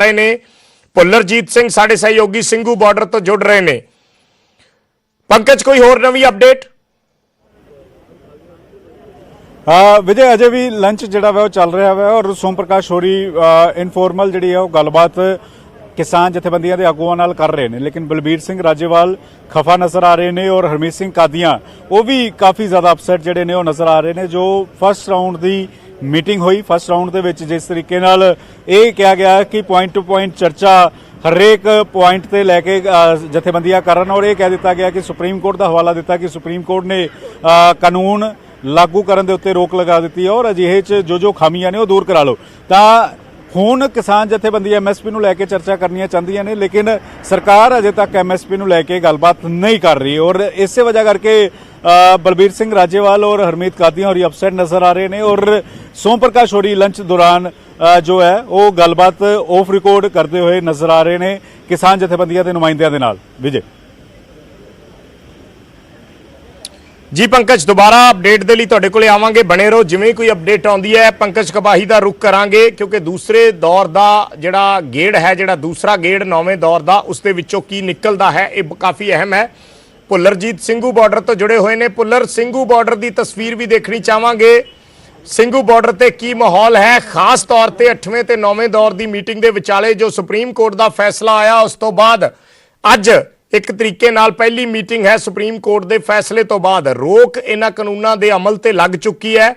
रहे ने भुल्लरजीत सिंह साडे सहयोगी ਸਿੰਘੂ बार्डर तो जुड़ रहे ने। पंकज कोई होर नवी अपडेट? विजय अजे भी लंच जिहड़ा वा चल रहा है और सोम प्रकाश होरी इनफॉर्मल जिहड़ी है गलबात किसान जथेबंदियां दे आगुआं नाल कर रहे हैं, लेकिन बलबीर सिंह राजेवाल खफा नज़र आ रहे हैं और हरमीत सिंह कादियां वो भी काफ़ी ज़्यादा अपसैट जिहड़े ने नज़र आ रहे हैं। जो फस्ट राउंड की मीटिंग हुई, फस्ट राउंड दे विच जिस तरीके नाल ये कहा गया कि पॉइंट टू पॉइंट चर्चा हरेक पॉइंट ते लैके जथेबंदियां करन और ये कह दिता गया कि सुप्रीम कोर्ट का हवाला दिता कि सुप्रीम कोर्ट ने कानून लागू करन दे उत्ते रोक लगा दी है और अजिहे च जो खामियां ने वो दूर करा लो। तां हुण किसान जथेबंदियां MSP नूं लैके चर्चा करनियां चाहदियां ने, लेकिन सरकार अजे तक MSP नूं लैके गलबात नहीं कर रही और इस वजह करके बलबीर सिंह राजेवाल और हरमीत कादियां होरी अपसेट नज़र आ रहे हैं और सोम प्रकाश होरी लंच दौरान जो है वो गलबात ऑफ रिकॉर्ड करते हुए नज़र आ रहे हैं किसान जथेबंदियां के नुमाइंदियां दे नाल। विजय जी पंकज दोबारा अपडेट के लिए तुहाडे कोले आवांगे, बने रहो। जिवें कोई अपडेट आउंदी है पंकज कबाही का रुख करांगे क्योंकि दूसरे दौर का जिहड़ा गेड़ है, जिहड़ा दूसरा गेड़ 9वें दौर का उसके विचों की निकलता है, ये काफ़ी अहम है। भुल्लरजीत ਸਿੰਘੂ बार्डर तो जुड़े हुए हैं, भुल्लर ਸਿੰਘੂ बार्डर की तस्वीर भी देखनी चाहांगे। ਸਿੰਘੂ बार्डर ते की माहौल है, खास तौर पर 8वें ते 9वें दौर की मीटिंग के विचाले जो सुप्रीम कोर्ट का फैसला आया उस तो बाद अज एक तरीके नाल पहली मीटिंग है सुप्रीम कोर्ट के फैसले तो बाद रोक इन्हां कानूनां दे अमल ते लग चुकी है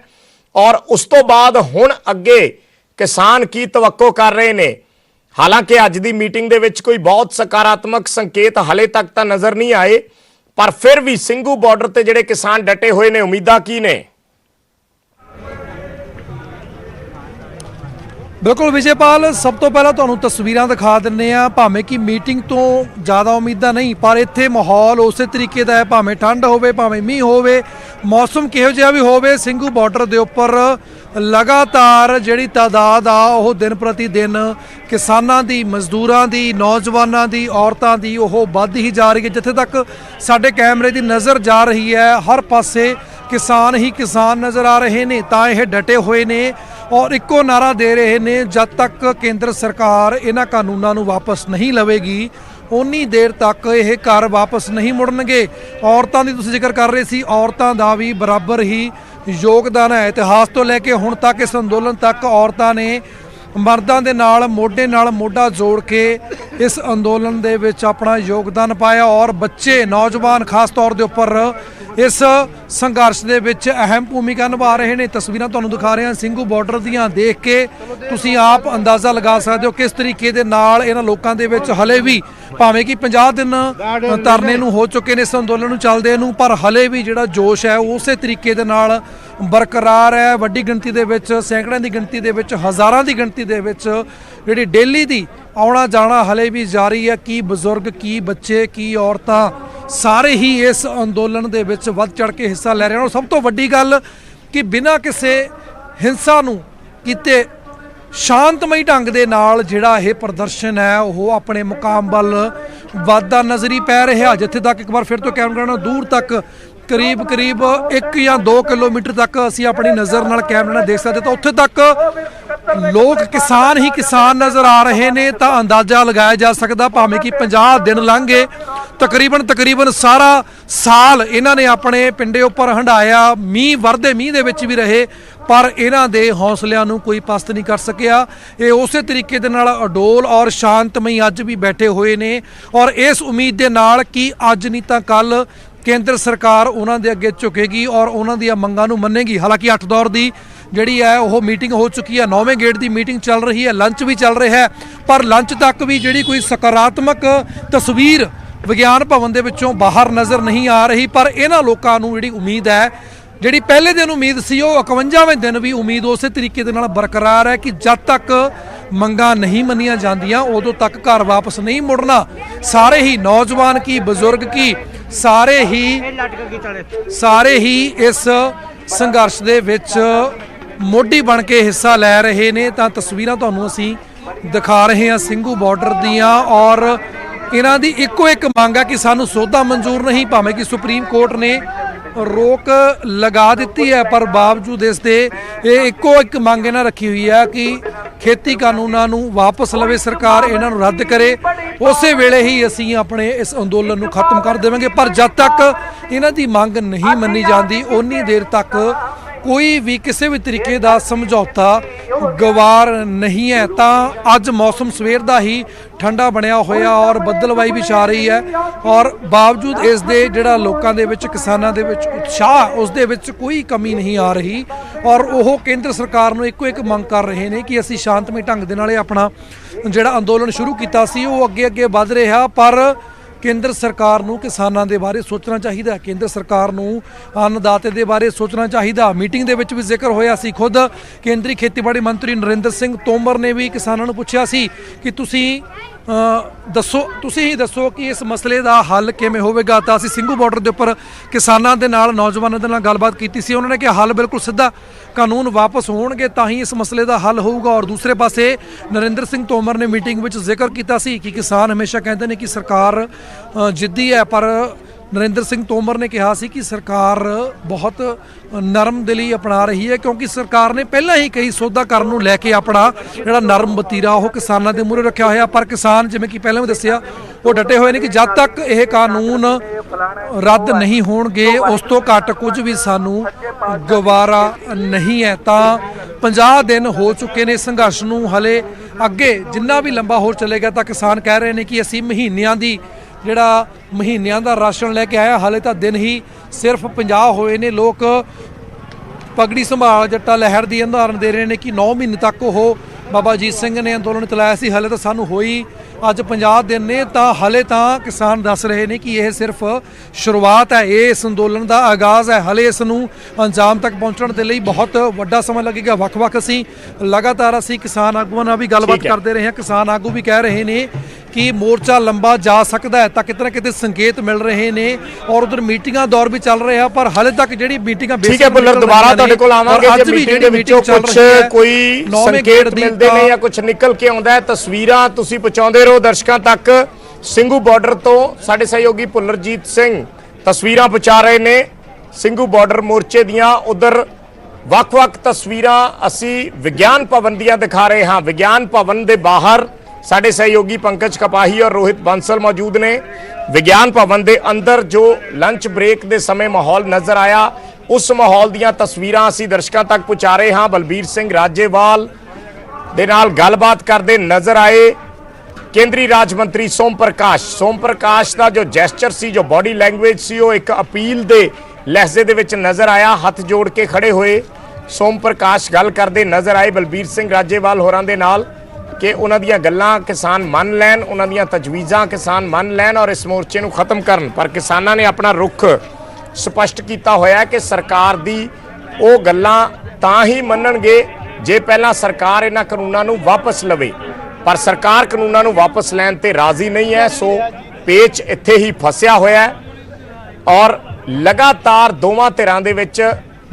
और उस तो बाद हुण अगे किसान की तवक्को कर रहे ने। हालांकि अज की मीटिंग दे विच कोई बहुत सकारात्मक संकेत हले तक तो नज़र नहीं आए, पर फिर भी ਸਿੰਘੂ बार्डर ते जिहड़े किसान डटे हुए ने, उम्मीदां की ने? बिल्कुल विजयपाल, सब तो पहला तुहानूं तस्वीरां दिखा दिंदे आ। भावें कि मीटिंग तो ज़्यादा उम्मीदां नहीं, पर इत्थे माहौल उस तरीके का है, भावें ठंड होवे भावें मींह होवे, मौसम किहो जिहा भी होवे, ਸਿੰਘੂ बार्डर के उपर लगातार जिहड़ी तादाद आ वो दिन प्रति दिन किसानां दी, मजदूरां दी, नौजवानां दी, औरतां दी वो वध ही जा रही है। जिथे तक साडे कैमरे की नज़र जा रही है हर पासे किसान ही किसान नज़र आ रहे हैं, तां ये डटे हुए ने और इक्को नारा दे रहे हैं, जब तक केंद्र सरकार इन्हां कानूनां नूं वापस नहीं लवेगी उन्नी देर तक ये घर वापस नहीं मुड़नगे। औरतां दी तुसीं जिक्र कर रहे सी, औरतां दा भी बराबर ही योगदान है। इतिहास तो लैके हुण तक इस अंदोलन तक औरतां ने मर्दां दे नाल मोढा जोड़ के इस अंदोलन दे विच अपना योगदान पाया और बच्चे नौजवान खास तौर के उपर इस संघर्ष दे विच अहम भूमिका निभा रहे हैं। तस्वीरां तुहानूं दिखा रहे हैं ਸਿੰਘੂ बार्डर दियां, देख के तुसीं आप अंदाज़ा लगा सकते हो किस तरीके दे नाल इन्हां लोकां दे विच हले भी भावें कि 50 दिन धरने नूं हो चुके ने इस अंदोलन नूं चलदे नूं, पर हले भी जिहड़ा जोश है उस तरीके दे नाल बरकरार है। वड्डी गिणती दे विच, सैकड़िਆਂ की गिणती दे विच, हज़ारां की गिणती दे विच जिहड़ी डेली दी आउणा जाना हले भी जारी है। की बजुर्ग, की बच्चे, की औरतां सारे ही इस अंदोलन दे विच वध चढ़ के हिस्सा ले रहे हैं और सब तो वड्डी गल कि बिना किसी हिंसा नूं कीते शांतमई ढंग दे नाल जिहड़ा यह प्रदर्शन है वह अपने मुकाम वल वधदा नज़री पै रहा। जिथे तक एक बार फिर तो कैमरा दूर तक करीब 1 या 2 किलोमीटर तक असी अपनी नज़र नाल कैमरे नाल देख सकते, तो उत्थे तक लोग किसान ही किसान नज़र आ रहे हैं। तो अंदाज़ा लगाया जा सकता भावें कि 50 दिन लंघ गए, तकरीबन सारा साल इन्हां ने अपने पिंडे उपर हंडाया, मींह वरदे मींह दे विच भी रहे, पर इन्हां दे हौसलिਆਂ ਨੂੰ कोई पस्त नहीं कर सकिया। ये उस तरीके दे नाल अडोल और शांतमई अज भी बैठे हुए ने और इस उम्मीद दे नाल कि अज नहीं तां कल केंद्र सरकार उन्हां दे अगे झुकेगी और उन्हां दी मंगां नूं मन्नेगी। हालांकि 8 दौर की जिहड़ी है वो मीटिंग हो चुकी है, 9वें गेड़ की मीटिंग चल रही है, लंच भी चल रहा है, पर लंच तक भी जिहड़ी कोई सकारात्मक तस्वीर विज्ञान भवन दे विचों बाहर नज़र नहीं आ रही। पर इन्हां लोकां नूं जिहड़ी उम्मीद है, जिहड़ी पहले दिन उम्मीद सी, वो 51वें दिन भी उम्मीद उस तरीके दे नाल बरकरार है कि जब तक मंगां नहीं मन्नियां जांदियां उदों तक घर वापस नहीं मुड़ना। सारे ही नौजवान की, बुजुर्ग की, सारे ही इस संघर्ष दे विच मोढी बन के हिस्सा लै रहे ने। तां तस्वीरां तुहानूं असीं दिखा रहे हैं ਸਿੰਘੂ बार्डर दियां और इन्हां दी इक्को एक मंग है कि सानूं सौदा मंजूर नहीं, भावें कि सुप्रीम कोर्ट ने रोक लगा दी है, पर बावजूद इसके ये इक्को एक मंग इन्हां रखी हुई है कि ਖੇਤੀ ਕਾਨੂੰਨਾਂ ਨੂੰ ਵਾਪਸ ਲਵੇ ਸਰਕਾਰ, ਇਹਨਾਂ ਨੂੰ ਰੱਦ ਕਰੇ, ਉਸੇ ਵੇਲੇ ਹੀ ਅਸੀਂ ਆਪਣੇ ਇਸ ਅੰਦੋਲਨ ਨੂੰ ਖਤਮ ਕਰ ਦੇਵਾਂਗੇ। ਪਰ ਜਦ ਤੱਕ ਇਹਨਾਂ ਦੀ ਮੰਗ ਨਹੀਂ ਮੰਨੀ ਜਾਂਦੀ ਓਨੀ ਦੇਰ ਤੱਕ ਕੋਈ ਵੀ ਕਿਸੇ ਵੀ ਤਰੀਕੇ ਦਾ ਸਮਝੌਤਾ ਗਵਾਰ ਨਹੀਂ ਹੈ। ਤਾਂ ਅੱਜ ਮੌਸਮ ਸਵੇਰ ਦਾ ਹੀ ਠੰਡਾ ਬਣਿਆ ਹੋਇਆ ਔਰ ਬੱਦਲਵਾਈ ਵੀ ਛਾ ਰਹੀ ਹੈ, ਔਰ ਬਾਵਜੂਦ ਇਸ ਦੇ ਜਿਹੜਾ ਲੋਕਾਂ ਦੇ ਵਿੱਚ, ਕਿਸਾਨਾਂ ਦੇ ਵਿੱਚ ਉਤਸ਼ਾਹ, ਉਸ ਦੇ ਵਿੱਚ ਕੋਈ ਕਮੀ ਨਹੀਂ ਆ ਰਹੀ। ਔਰ ਉਹ ਕੇਂਦਰ ਸਰਕਾਰ ਨੂੰ ਇੱਕੋ ਇੱਕ ਮੰਗ ਕਰ ਰਹੇ ਨੇ ਕਿ ਅਸੀਂ ਸ਼ਾਂਤਮਈ ਢੰਗ ਦੇ ਨਾਲ ਇਹ ਆਪਣਾ ਜਿਹੜਾ ਅੰਦੋਲਨ ਸ਼ੁਰੂ ਕੀਤਾ ਸੀ ਉਹ ਅੱਗੇ ਵੱਧ ਰਿਹਾ। ਪਰ ਕੇਂਦਰ ਸਰਕਾਰ ਨੂੰ ਕਿਸਾਨਾਂ ਦੇ ਬਾਰੇ ਸੋਚਣਾ ਚਾਹੀਦਾ, ਕੇਂਦਰ ਸਰਕਾਰ ਨੂੰ ਅੰਨਦਾਤੇ ਦੇ ਬਾਰੇ ਸੋਚਣਾ ਚਾਹੀਦਾ। ਮੀਟਿੰਗ ਦੇ ਵਿੱਚ ਵੀ ਜ਼ਿਕਰ ਹੋਇਆ ਸੀ, ਖੁਦ ਕੇਂਦਰੀ ਖੇਤੀਬਾੜੀ ਮੰਤਰੀ ਨਰਿੰਦਰ ਸਿੰਘ ਤੋਮਰ ਨੇ ਵੀ ਕਿਸਾਨਾਂ ਨੂੰ ਪੁੱਛਿਆ ਸੀ ਕਿ ਤੁਸੀਂ ਹੀ ਦੱਸੋ ਕਿ ਇਸ ਮਸਲੇ ਦਾ ਹੱਲ ਕਿਵੇਂ ਹੋਵੇਗਾ। ਤਾਂ ਅਸੀਂ ਸਿੰਘੂ ਬਾਰਡਰ ਦੇ ਉੱਪਰ ਕਿਸਾਨਾਂ ਦੇ ਨਾਲ, ਨੌਜਵਾਨਾਂ ਦੇ ਨਾਲ ਗੱਲਬਾਤ ਕੀਤੀ ਸੀ। ਉਹਨਾਂ ਨੇ ਕਿਹਾ ਹੱਲ ਬਿਲਕੁਲ ਸਿੱਧਾ, ਕਾਨੂੰਨ ਵਾਪਸ ਹੋਣਗੇ ਤਾਂ ਹੀ ਇਸ ਮਸਲੇ ਦਾ ਹੱਲ ਹੋਊਗਾ। ਔਰ ਦੂਸਰੇ ਪਾਸੇ ਨਰਿੰਦਰ ਸਿੰਘ ਤੋਮਰ ਨੇ ਮੀਟਿੰਗ ਵਿੱਚ ਜ਼ਿਕਰ ਕੀਤਾ ਸੀ ਕਿ ਕਿਸਾਨ ਹਮੇਸ਼ਾ ਕਹਿੰਦੇ ਨੇ ਕਿ ਸਰਕਾਰ ਜਿੱਦੀ ਹੈ, ਪਰ ਨਰਿੰਦਰ ਸਿੰਘ ਤੋਮਰ ਨੇ ਕਿਹਾ ਸੀ ਕਿ ਸਰਕਾਰ ਬਹੁਤ ਨਰਮ ਦਿਲੀ ਅਪਣਾ ਰਹੀ ਹੈ, ਕਿਉਂਕਿ ਸਰਕਾਰ ਨੇ ਪਹਿਲਾਂ ਹੀ ਕਈ ਸੌਦਾ ਕਰਨ ਨੂੰ ਲੈ ਕੇ ਆਪਣਾ ਜਿਹੜਾ ਨਰਮ ਵਤੀਰਾ ਉਹ ਕਿਸਾਨਾਂ ਦੇ ਮੂਹਰੇ ਰੱਖਿਆ ਹੋਇਆ। ਪਰ ਕਿਸਾਨ, ਜਿਵੇਂ ਕਿ ਪਹਿਲਾਂ ਵੀ ਦੱਸਿਆ, ਉਹ ਡਟੇ ਹੋਏ ਨੇ ਕਿ ਜਦ ਤੱਕ ਇਹ ਕਾਨੂੰਨ ਰੱਦ ਨਹੀਂ ਹੋਣਗੇ ਉਸ ਤੋਂ ਘੱਟ ਕੁਝ ਵੀ ਸਾਨੂੰ ਗਵਾਰਾ ਨਹੀਂ ਹੈ। ਤਾਂ 50 ਦਿਨ ਹੋ ਚੁੱਕੇ ਨੇ ਸੰਘਰਸ਼ ਨੂੰ, ਹਲੇ ਅੱਗੇ ਜਿੰਨਾ ਵੀ ਲੰਬਾ ਹੋਰ ਚੱਲੇਗਾ ਤਾਂ ਕਿਸਾਨ ਕਹਿ ਰਹੇ ਨੇ ਕਿ ਅਸੀਂ ਮਹੀਨਿਆਂ ਦਾ ਰਾਸ਼ਨ ਲੈ ਕੇ ਆਇਆ, ਹਾਲੇ ਤਾਂ ਦਿਨ ਹੀ ਸਿਰਫ 50 ਹੋਏ ਨੇ। ਲੋਕ ਪਗੜੀ ਸੰਭਾਲ ਜੱਟਾ ਲਹਿਰ ਦੀ ਉਦਾਹਰਨ ਦੇ ਰਹੇ ਨੇ ਕਿ 9 ਮਹੀਨੇ ਤੱਕ ਉਹ ਬਾਬਾ ਅਜੀਤ ਸਿੰਘ ਨੇ ਅੰਦੋਲਨ ਚਲਾਇਆ ਸੀ, ਹਾਲੇ ਤਾਂ ਸਾਨੂੰ ਹੋਈ ਅੱਜ 50 ਦਿਨ ਨੇ। ਤਾਂ ਹਾਲੇ ਤਾਂ ਕਿਸਾਨ ਦੱਸ ਰਹੇ ਨੇ ਕਿ ਇਹ ਸਿਰਫ ਸ਼ੁਰੂਆਤ ਹੈ, ਇਹ ਇਸ ਅੰਦੋਲਨ ਦਾ ਆਗਾਜ਼ ਹੈ, ਹਾਲੇ ਇਸ ਨੂੰ ਅੰਜਾਮ ਤੱਕ ਪਹੁੰਚਣ ਦੇ ਲਈ ਬਹੁਤ ਵੱਡਾ ਸਮਾਂ ਲੱਗੇਗਾ। ਵੱਖ-ਵੱਖ ਅਸੀਂ ਕਿਸਾਨ ਆਗੂਆਂ ਨਾਲ ਵੀ ਗੱਲਬਾਤ ਕਰਦੇ ਰਹੇ ਹਾਂ। ਕਿਸਾਨ ਆਗੂ ਵੀ ਕਹਿ ਰਹੇ ਨੇ ਕਿ ਮੋਰਚਾ ਲੰਬਾ ਜਾ ਸਕਦਾ ਹੈ, ਤਾਂ ਕਿਤੇ ਨਾ ਕਿਤੇ ਸੰਕੇਤ ਮਿਲ ਰਹੇ ਨੇ ਔਰ ਉਧਰ ਮੀਟਿੰਗਾਂ ਦੌਰ ਵੀ ਚੱਲ ਰਿਹਾ। ਪਰ ਹਾਲੇ ਤੱਕ ਜਿਹੜੀ ਮੀਟਿੰਗਾਂ ਠੀਕ ਹੈ ਬੁੱਲਰ, ਦੁਬਾਰਾ ਤੁਹਾਡੇ ਕੋਲ ਆਵਾਂਗੇ ਜੇ ਮੀਟਿੰਗ ਦੇ ਵਿੱਚੋਂ ਕੁਝ ਕੋਈ ਸੰਕੇਤ ਮਿਲਦੇ ਨੇ ਜਾਂ ਕੁਝ ਨਿਕਲ ਕੇ ਆਉਂਦਾ ਹੈ। ਤਸਵੀਰਾਂ ਤੁਸੀਂ ਪਹੁੰਚਾਉਂਦੇ ਰਹੋ ਦਰਸ਼ਕਾਂ ਤੱਕ। ਸਿੰਘੂ ਬਾਰਡਰ ਤੋਂ ਸਾਡੇ ਸਹਿਯੋਗੀ ਭੁੱਲਰਜੀਤ ਸਿੰਘ ਤਸਵੀਰਾਂ ਪਹੁੰਚਾ ਰਹੇ ਨੇ ਸਿੰਘੂ ਬਾਰਡਰ ਮੋਰਚੇ ਦੀਆਂ। ਉਧਰ ਵੱਖ-ਵੱਖ ਤਸਵੀਰਾਂ ਅਸੀਂ ਵਿਗਿਆਨ ਭਵਨ ਦੀਆਂ ਦਿਖਾ ਰਹੇ ਹਾਂ। ਵਿਗਿਆਨ ਭਵਨ ਦੇ ਬਾਹਰ ਸਾਡੇ ਸਹਿਯੋਗੀ ਪੰਕਜ ਕਪਾਹੀ ਔਰ ਰੋਹਿਤ ਬਾਂਸਲ ਮੌਜੂਦ ਨੇ। ਵਿਗਿਆਨ ਭਵਨ ਦੇ ਅੰਦਰ ਜੋ ਲੰਚ ਬ੍ਰੇਕ ਦੇ ਸਮੇਂ ਮਾਹੌਲ ਨਜ਼ਰ ਆਇਆ, ਉਸ ਮਾਹੌਲ ਦੀਆਂ ਤਸਵੀਰਾਂ ਅਸੀਂ ਦਰਸ਼ਕਾਂ ਤੱਕ ਪਹੁੰਚਾ ਰਹੇ ਹਾਂ। ਬਲਬੀਰ ਸਿੰਘ ਰਾਜੇਵਾਲ ਦੇ ਨਾਲ ਗੱਲਬਾਤ ਕਰਦੇ ਨਜ਼ਰ ਆਏ ਕੇਂਦਰੀ ਰਾਜ ਮੰਤਰੀ ਸੋਮ ਪ੍ਰਕਾਸ਼ ਦਾ ਜੋ ਜੈਸਚਰ ਸੀ, ਜੋ ਬਾਡੀ ਲੈਂਗੁਏਜ ਸੀ, ਉਹ ਇੱਕ ਅਪੀਲ ਦੇ ਲਹਿਜ਼ੇ ਦੇ ਵਿੱਚ ਨਜ਼ਰ ਆਇਆ। ਹੱਥ ਜੋੜ ਕੇ ਖੜੇ ਹੋਏ ਸੋਮ ਪ੍ਰਕਾਸ਼ ਗੱਲ ਕਰਦੇ ਨਜ਼ਰ ਆਏ ਬਲਬੀਰ ਸਿੰਘ ਰਾਜੇਵਾਲ ਹੋਰਾਂ ਦੇ ਨਾਲ ਕਿ ਉਹਨਾਂ ਦੀਆਂ ਗੱਲਾਂ ਕਿਸਾਨ ਮੰਨ ਲੈਣ, ਉਹਨਾਂ ਦੀਆਂ ਤਜਵੀਜ਼ਾਂ ਕਿਸਾਨ ਮੰਨ ਲੈਣ ਔਰ ਇਸ ਮੋਰਚੇ ਨੂੰ ਖਤਮ ਕਰਨ। ਪਰ ਕਿਸਾਨਾਂ ਨੇ ਆਪਣਾ ਰੁਖ ਸਪਸ਼ਟ ਕੀਤਾ ਹੋਇਆ ਕਿ ਸਰਕਾਰ ਦੀ ਉਹ ਗੱਲਾਂ ਤਾਂ ਹੀ ਮੰਨਣਗੇ ਜੇ ਪਹਿਲਾਂ ਸਰਕਾਰ ਇਹਨਾਂ ਕਾਨੂੰਨਾਂ ਨੂੰ ਵਾਪਸ ਲਵੇ। ਪਰ ਸਰਕਾਰ ਕਾਨੂੰਨਾਂ ਨੂੰ ਵਾਪਸ ਲੈਣ ਤੇ ਰਾਜ਼ੀ ਨਹੀਂ ਹੈ। ਸੋ ਪੇਚ ਇੱਥੇ ਹੀ ਫਸਿਆ ਹੋਇਆ ਹੈ ਔਰ ਲਗਾਤਾਰ ਦੋਵਾਂ ਧਿਰਾਂ ਦੇ ਵਿੱਚ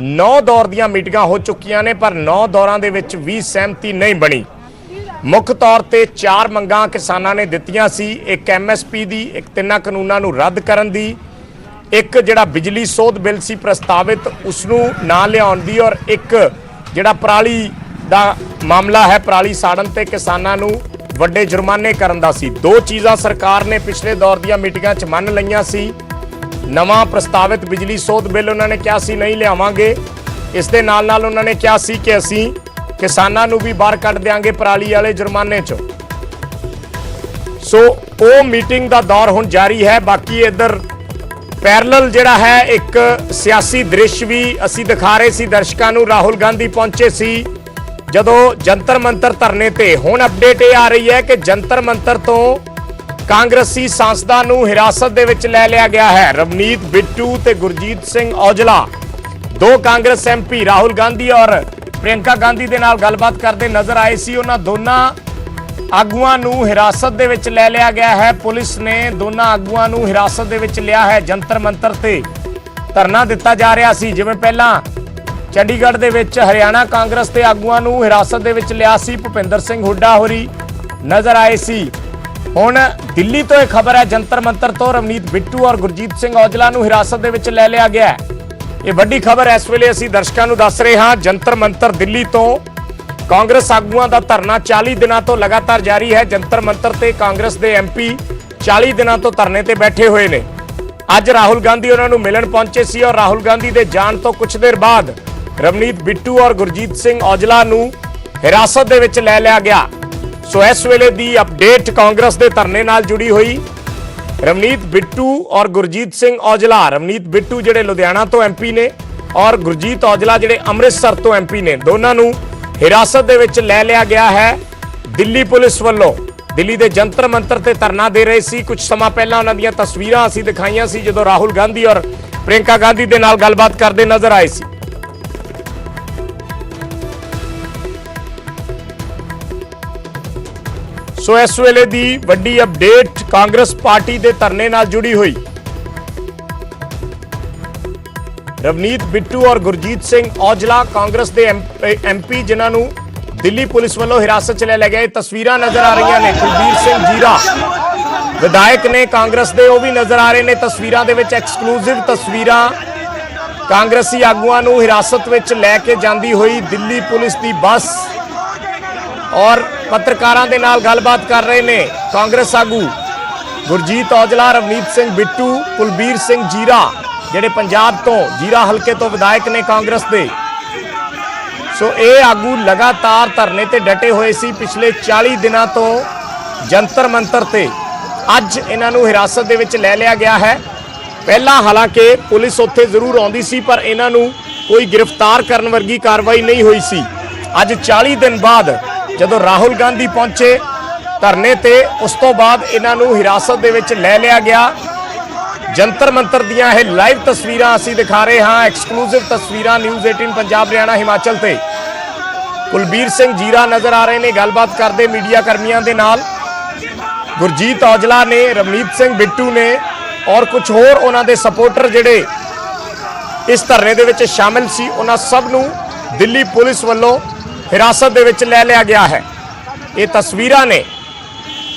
9 ਦੌਰ ਦੀਆਂ ਮੀਟਿੰਗਾਂ ਹੋ ਚੁੱਕੀਆਂ ਨੇ, ਪਰ 9 ਦੌਰਾਂ ਦੇ ਵਿੱਚ ਵੀ ਸਹਿਮਤੀ ਨਹੀਂ ਬਣੀ। ਮੁੱਖ ਤੌਰ ਤੇ 4 ਮੰਗਾਂ ਕਿਸਾਨਾਂ ਨੇ ਦਿੱਤੀਆਂ ਸੀ। ਇੱਕ MSP ਦੀ, ਇੱਕ 3 ਕਾਨੂੰਨਾਂ ਨੂੰ ਰੱਦ ਕਰਨ ਦੀ, ਇੱਕ ਜਿਹੜਾ ਬਿਜਲੀ ਸੋਧ ਬਿੱਲ ਸੀ ਪ੍ਰਸਤਾਵਿਤ ਉਸ ਨੂੰ ਨਾ ਲਿਆਉਣ ਦੀ, ਔਰ ਇੱਕ ਜਿਹੜਾ ਪਰਾਲੀ ਦਾ ਮਾਮਲਾ ਹੈ, ਪਰਾਲੀ ਸਾੜਨ ਤੇ ਕਿਸਾਨਾਂ ਨੂੰ ਵੱਡੇ ਜੁਰਮਾਨੇ ਕਰਨ ਦਾ ਸੀ। 2 ਚੀਜ਼ਾਂ ਸਰਕਾਰ ਨੇ ਪਿਛਲੇ ਦੌਰ ਦੀਆਂ ਮੀਟਿੰਗਾਂ 'ਚ ਮੰਨ ਲਈਆਂ ਸੀ। ਨਵਾਂ ਪ੍ਰਸਤਾਵਿਤ ਬਿਜਲੀ ਸੋਧ ਬਿੱਲ ਉਹਨਾਂ ਨੇ ਕਿਹਾ ਸੀ ਨਹੀਂ ਲਿਆਵਾਂਗੇ। ਇਸ ਦੇ ਨਾਲ ਉਹਨਾਂ ਨੇ ਕਿਹਾ ਸੀ ਕਿ ਅਸੀਂ ਕਿਸਾਨਾਂ ਨੂੰ ਵੀ ਬਾਹਰ ਕੱਢ ਦਿਆਂਗੇ ਪਰਾਲੀ ਵਾਲੇ ਜੁਰਮਾਨੇ 'ਚੋਂ। ਸੋ ਉਹ ਮੀਟਿੰਗ ਦਾ ਦੌਰ ਹੁਣ ਜਾਰੀ ਹੈ। ਬਾਕੀ ਇੱਧਰ ਪੈਰਲਲ ਜਿਹੜਾ ਹੈ ਇੱਕ ਸਿਆਸੀ ਦ੍ਰਿਸ਼ ਵੀ ਅਸੀਂ ਦਿਖਾ ਰਹੇ ਸੀ ਦਰਸ਼ਕਾਂ ਨੂੰ। ਰਾਹੁਲ ਗਾਂਧੀ ਪਹੁੰਚੇ ਸੀ ਜਦੋਂ ਜੰਤਰ ਮੰਤਰ ਧਰਨੇ ਤੇ। ਹੁਣ ਅਪਡੇਟ ਇਹ ਆ ਰਹੀ ਹੈ ਕਿ ਜੰਤਰ ਮੰਤਰ ਤੋਂ ਕਾਂਗਰਸੀ ਸਾਂਸਦਾਂ ਨੂੰ ਹਿਰਾਸਤ ਦੇ ਵਿੱਚ ਲੈ ਲਿਆ ਗਿਆ ਹੈ। ਰਵਨੀਤ ਬਿੱਟੂ ਤੇ ਗੁਰਜੀਤ ਸਿੰਘ ਔਜਲਾ, 2 ਕਾਂਗਰਸ MP ਰਾਹੁਲ ਗਾਂਧੀ ਔਰ ਪ੍ਰਿਯੰਕਾ ਗਾਂਧੀ ਦੇ ਨਾਲ ਗੱਲਬਾਤ ਕਰਦੇ ਨਜ਼ਰ ਆਏ ਸੀ। ਉਹਨਾਂ ਦੋਨਾਂ ਆਗੂਆਂ ਨੂੰ ਹਿਰਾਸਤ ਦੇ ਵਿੱਚ ਲੈ ਲਿਆ ਗਿਆ ਹੈ। ਪੁਲਿਸ ਨੇ ਦੋਨਾਂ ਆਗੂਆਂ ਨੂੰ ਹਿਰਾਸਤ ਦੇ ਵਿੱਚ ਲਿਆ ਹੈ। ਜੰਤਰ ਮੰਤਰ ਤੇ ਧਰਨਾ ਦਿੱਤਾ ਜਾ ਰਿਹਾ ਸੀ। ਜਿਵੇਂ ਪਹਿਲਾਂ ਚੰਡੀਗੜ੍ਹ ਦੇ ਵਿੱਚ ਹਰਿਆਣਾ ਕਾਂਗਰਸ ਦੇ ਆਗੂਆਂ ਨੂੰ ਹਿਰਾਸਤ ਦੇ ਵਿੱਚ ਲਿਆ ਸੀ, ਭੁਪਿੰਦਰ ਸਿੰਘ ਹੁੱਡਾ ਹੋਰੀ ਨਜ਼ਰ ਆਏ ਸੀ। ਹੁਣ ਦਿੱਲੀ ਤੋਂ ਇਹ ਖਬਰ ਹੈ ਜੰਤਰ ਮੰਤਰ ਤੋਂ ਰਵਨੀਤ ਬਿੱਟੂ ਔਰ ਗੁਰਜੀਤ ਸਿੰਘ ਔਜਲਾ ਨੂੰ ਹਿਰਾਸਤ ਦੇ ਵਿੱਚ ਲੈ ਲਿਆ ਗਿਆ ਹੈ। ਇਹ ਵੱਡੀ ਖਬਰ ਇਸ ਵੇਲੇ ਅਸੀਂ ਦਰਸ਼ਕਾਂ ਨੂੰ ਦੱਸ ਰਹੇ ਹਾਂ। ਜੰਤਰ ਮੰਤਰ ਦਿੱਲੀ ਤੋਂ ਕਾਂਗਰਸ ਆਗੂਆਂ ਦਾ ਧਰਨਾ 40 ਦਿਨਾਂ ਤੋਂ ਲਗਾਤਾਰ ਜਾਰੀ ਹੈ। ਜੰਤਰ ਮੰਤਰ ਤੇ ਕਾਂਗਰਸ ਦੇ ਐਮਪੀ 40 ਦਿਨਾਂ ਤੋਂ ਧਰਨੇ ਤੇ ਬੈਠੇ ਹੋਏ ਨੇ। ਅੱਜ ਰਾਹੁਲ ਗਾਂਧੀ ਉਹਨਾਂ ਨੂੰ ਮਿਲਣ ਪਹੁੰਚੇ ਸੀ ਔਰ ਰਾਹੁਲ ਗਾਂਧੀ ਦੇ ਜਾਣ ਤੋਂ ਕੁਝ ਦੇਰ ਬਾਅਦ ਰਵਨੀਤ ਬਿੱਟੂ ਔਰ ਗੁਰਜੀਤ ਸਿੰਘ ਔਜਲਾ ਨੂੰ ਹਿਰਾਸਤ ਦੇ ਵਿੱਚ ਲੈ ਲਿਆ ਗਿਆ। ਸੋ ਇਸ ਵੇਲੇ ਦੀ ਅਪਡੇਟ ਕਾਂਗਰਸ ਦੇ ਧਰਨੇ ਨਾਲ ਜੁੜੀ ਹੋਈ। ਰਵਨੀਤ ਬਿੱਟੂ ਔਰ ਗੁਰਜੀਤ ਸਿੰਘ ਔਜਲਾ, ਰਵਨੀਤ ਬਿੱਟੂ ਜਿਹੜੇ ਲੁਧਿਆਣਾ ਤੋਂ ਐਮਪੀ ਨੇ ਔਰ ਗੁਰਜੀਤ ਔਜਲਾ ਜਿਹੜੇ ਅੰਮ੍ਰਿਤਸਰ ਤੋਂ ਐਮਪੀ ਨੇ, ਦੋਨਾਂ ਨੂੰ ਹਿਰਾਸਤ ਦੇ ਵਿੱਚ ਲੈ ਲਿਆ ਗਿਆ ਹੈ ਦਿੱਲੀ ਪੁਲਿਸ ਵੱਲੋਂ। ਦਿੱਲੀ ਦੇ ਜੰਤਰ ਮੰਤਰ ਤੇ ਧਰਨਾ ਦੇ ਰਹੇ ਸੀ। ਕੁਝ ਸਮਾਂ ਪਹਿਲਾਂ ਉਹਨਾਂ ਦੀਆਂ ਤਸਵੀਰਾਂ ਅਸੀਂ ਦਿਖਾਈਆਂ ਸੀ ਜਦੋਂ ਰਾਹੁਲ ਗਾਂਧੀ ਔਰ ਪ੍ਰਿਯੰਕਾ ਗਾਂਧੀ ਦੇ ਨਾਲ ਗੱਲਬਾਤ ਕਰਦੇ ਨਜ਼ਰ ਆਏ ਸੀ। ਸੋ ਇਸ ਵੇਲੇ ਦੀ ਵੱਡੀ ਅਪਡੇਟ ਕਾਂਗਰਸ ਪਾਰਟੀ ਦੇ ਧਰਨੇ ਨਾਲ ਜੁੜੀ ਹੋਈ। ਰਵਨੀਤ ਬਿੱਟੂ ਔਰ ਗੁਰਜੀਤ ਸਿੰਘ ਔਜਲਾ ਕਾਂਗਰਸ ਦੇ ਐਮਪੀ ਜਿਨ੍ਹਾਂ ਨੂੰ ਦਿੱਲੀ ਪੁਲਿਸ ਵੱਲੋਂ ਹਿਰਾਸਤ 'ਚ ਲੈ ਲਿਆ ਗਿਆ। ਇਹ ਤਸਵੀਰਾਂ ਨਜ਼ਰ ਆ ਰਹੀਆਂ ਨੇ। ਕੁਲਬੀਰ ਸਿੰਘ ਜੀਰਾ ਵਿਧਾਇਕ ਨੇ ਕਾਂਗਰਸ ਦੇ, ਉਹ ਵੀ ਨਜ਼ਰ ਆ ਰਹੇ ਨੇ ਤਸਵੀਰਾਂ ਦੇ ਵਿੱਚ। ਐਕਸਕਲੂਸਿਵ ਤਸਵੀਰਾਂ ਕਾਂਗਰਸੀ ਆਗੂਆਂ ਨੂੰ ਹਿਰਾਸਤ ਵਿੱਚ ਲੈ ਕੇ ਜਾਂਦੀ ਹੋਈ ਦਿੱਲੀ ਪੁਲਿਸ ਦੀ ਬੱਸ ਔਰ ਪੱਤਰਕਾਰਾਂ ਦੇ ਨਾਲ ਗੱਲਬਾਤ ਕਰ ਰਹੇ ਨੇ ਕਾਂਗਰਸ ਆਗੂ ਗੁਰਜੀਤ ਔਜਲਾ, ਰਵਨੀਤ ਸਿੰਘ ਬਿੱਟੂ, ਕੁਲਬੀਰ ਸਿੰਘ ਜੀਰਾ ਜਿਹੜੇ ਪੰਜਾਬ ਤੋਂ ਜੀਰਾ ਹਲਕੇ ਤੋਂ ਵਿਧਾਇਕ ਨੇ ਕਾਂਗਰਸ ਦੇ। ਸੋ ਇਹ ਆਗੂ ਲਗਾਤਾਰ ਧਰਨੇ ਤੇ ਡਟੇ ਹੋਏ ਸੀ ਪਿਛਲੇ 40 ਦਿਨਾਂ ਤੋਂ ਜੰਤਰ ਮੰਤਰ ਤੇ। ਅੱਜ ਇਹਨਾਂ ਨੂੰ ਹਿਰਾਸਤ ਦੇ ਵਿੱਚ ਲੈ ਲਿਆ ਗਿਆ ਹੈ। ਪਹਿਲਾਂ ਹਾਲਾਂਕਿ ਪੁਲਿਸ ਉੱਥੇ ਜ਼ਰੂਰ ਆਉਂਦੀ ਸੀ ਪਰ ਇਹਨਾਂ ਨੂੰ ਕੋਈ ਗ੍ਰਿਫਤਾਰ ਕਰਨ ਵਰਗੀ ਕਾਰਵਾਈ ਨਹੀਂ ਹੋਈ ਸੀ। ਅੱਜ 40 ਦਿਨ ਬਾਅਦ ਜਦੋਂ ਰਾਹੁਲ ਗਾਂਧੀ ਪਹੁੰਚੇ ਧਰਨੇ ਤੇ, ਉਸ ਤੋਂ ਬਾਅਦ ਇਹਨਾਂ ਨੂੰ ਹਿਰਾਸਤ ਦੇ ਵਿੱਚ ਲੈ ਲਿਆ ਗਿਆ। ਜੰਤਰ ਮੰਤਰ ਦੀਆਂ ਇਹ ਲਾਈਵ ਤਸਵੀਰਾਂ ਅਸੀਂ ਦਿਖਾ ਰਹੇ ਹਾਂ। ਐਕਸਕਲੂਸਿਵ ਤਸਵੀਰਾਂ ਨਿਊਜ਼ 18 ਪੰਜਾਬ ਹਰਿਆਣਾ ਹਿਮਾਚਲ ਤੇ। ਕੁਲਬੀਰ ਸਿੰਘ ਜੀਰਾ ਨਜ਼ਰ ਆ ਰਹੇ ਨੇ ਗੱਲਬਾਤ ਕਰਦੇ ਮੀਡੀਆ ਕਰਮੀਆਂ ਦੇ ਨਾਲ। ਗੁਰਜੀਤ ਔਜਲਾ ਨੇ, ਰਵਨੀਤ ਸਿੰਘ ਬਿੱਟੂ ਨੇ ਔਰ ਕੁਝ ਹੋਰ ਉਹਨਾਂ ਦੇ ਸਪੋਰਟਰ ਜਿਹੜੇ ਇਸ ਧਰਨੇ ਦੇ ਵਿੱਚ ਸ਼ਾਮਿਲ ਸੀ, ਉਹਨਾਂ ਸਭ ਨੂੰ ਦਿੱਲੀ ਪੁਲਿਸ ਵੱਲੋਂ ਹਿਰਾਸਤ ਦੇ ਵਿੱਚ ਲੈ ਲਿਆ ਗਿਆ ਹੈ। ਇਹ ਤਸਵੀਰਾਂ ਨੇ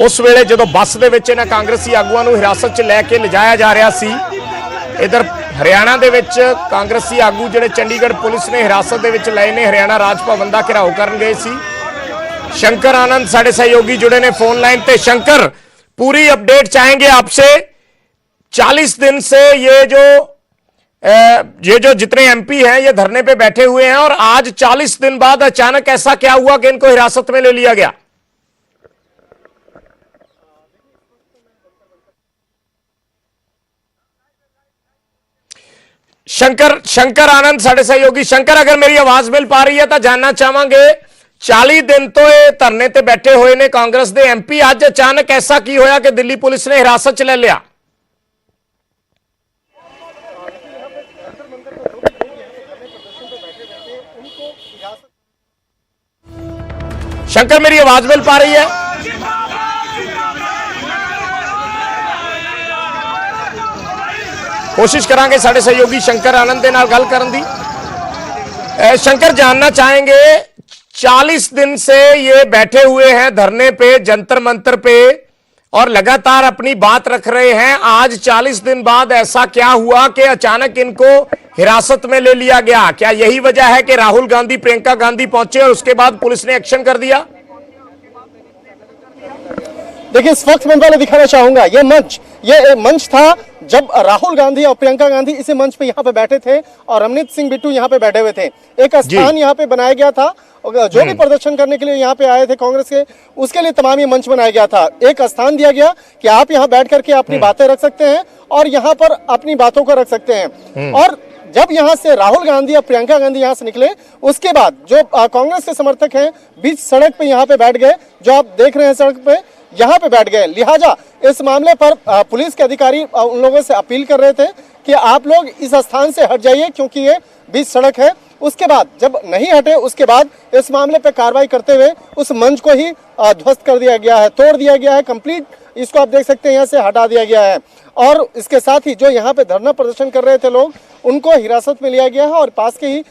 ਉਸ ਵੇਲੇ ਜਦੋਂ ਬੱਸ ਦੇ ਵਿੱਚ ਇਹਨਾਂ ਕਾਂਗਰਸੀ ਆਗੂਆਂ ਨੂੰ ਹਿਰਾਸਤ 'ਚ ਲੈ ਕੇ ਲਿਜਾਇਆ ਜਾ ਰਿਹਾ ਸੀ। ਇਧਰ ਹਰਿਆਣਾ ਦੇ ਵਿੱਚ ਕਾਂਗਰਸੀ ਆਗੂ ਜਿਹੜੇ ਚੰਡੀਗੜ੍ਹ ਪੁਲਿਸ ਨੇ ਹਿਰਾਸਤ ਦੇ ਵਿੱਚ ਲਏ ਨੇ, ਹਰਿਆਣਾ ਰਾਜ ਭਵਨ ਦਾ ਘਿਰਾਓ ਕਰਨ ਗਏ ਸੀ। शंकर आनंद साढ़े सहयोगी जुड़े ने फोन लाइन पे। शंकर, पूरी अपडेट चाहेंगे आपसे। 40 दिन से ये जो जितने एमपी हैं ये धरने पे बैठे हुए हैं और आज 40 दिन बाद अचानक ऐसा क्या हुआ कि इनको हिरासत में ले लिया गया? शंकर आनंद साढ़े सहयोगी। शंकर, अगर मेरी आवाज मिल पा रही है तो जानना चाहांगे, 40 दिन तो ये धरने ते बैठे हुए ने कांग्रेस दे एमपी, आज अचानक ऐसा की होया कि दिल्ली पुलिस ने हिरासत च ले लिया? शंकर, मेरी आवाज मिल पा रही है? कोशिश करांगे साढ़े सहयोगी शंकर आनंद दे नाल गल करन दी। शंकर, जानना चाहेंगे, 40 दिन से ये बैठे हुए हैं धरने पे, जंतर मंतर पे, और लगातार अपनी बात रख रहे हैं। आज 40 दिन बाद ऐसा क्या हुआ कि अचानक इनको हिरासत में ले लिया गया? क्या यही वजह है कि राहुल गांधी, प्रियंका गांधी पहुंचे और उसके बाद पुलिस ने एक्शन कर दिया? देखिए, इस वक्त मैं पहले दिखाना चाहूंगा ये मंच था जब राहुल गांधी और प्रियंका गांधी इसी मंच पे यहाँ पे बैठे थे और रवनीत सिंह बिट्टू यहाँ पे बैठे हुए थे। एक स्थान यहाँ पे बनाया गया था, जो भी प्रदर्शन करने के लिए यहाँ पे आए थे कांग्रेस के, उसके लिए तमाम ये मंच बनाया गया था। एक स्थान दिया गया कि आप यहाँ बैठ करके अपनी बातें रख सकते हैं और यहाँ पर अपनी बातों को रख सकते हैं। और जब यहाँ से राहुल गांधी और प्रियंका गांधी यहाँ से निकले, उसके बाद जो कांग्रेस के समर्थक हैं बीच सड़क पे यहाँ पे बैठ गए, जो आप देख रहे हैं सड़क पे, यहाँ पे बैठ गए। लिहाजा इस मामले पर पुलिस के अधिकारी उन लोगों से अपील कर रहे थे कि आप लोग इस स्थान से हट जाइए क्योंकि ये बीच सड़क है। उसके बाद जब नहीं हटे, उसके बाद इस मामले पे कार्रवाई करते हुए उस मंच को ही ध्वस्त कर दिया गया है, तोड़ दिया गया है कंप्लीट। इसको आप देख सकते हैं, यहाँ से हटा दिया गया है। और इसके साथ ही जो यहाँ पे धरना प्रदर्शन कर रहे थे लोग, उनको हिरासत में लिया गया है और पास के ही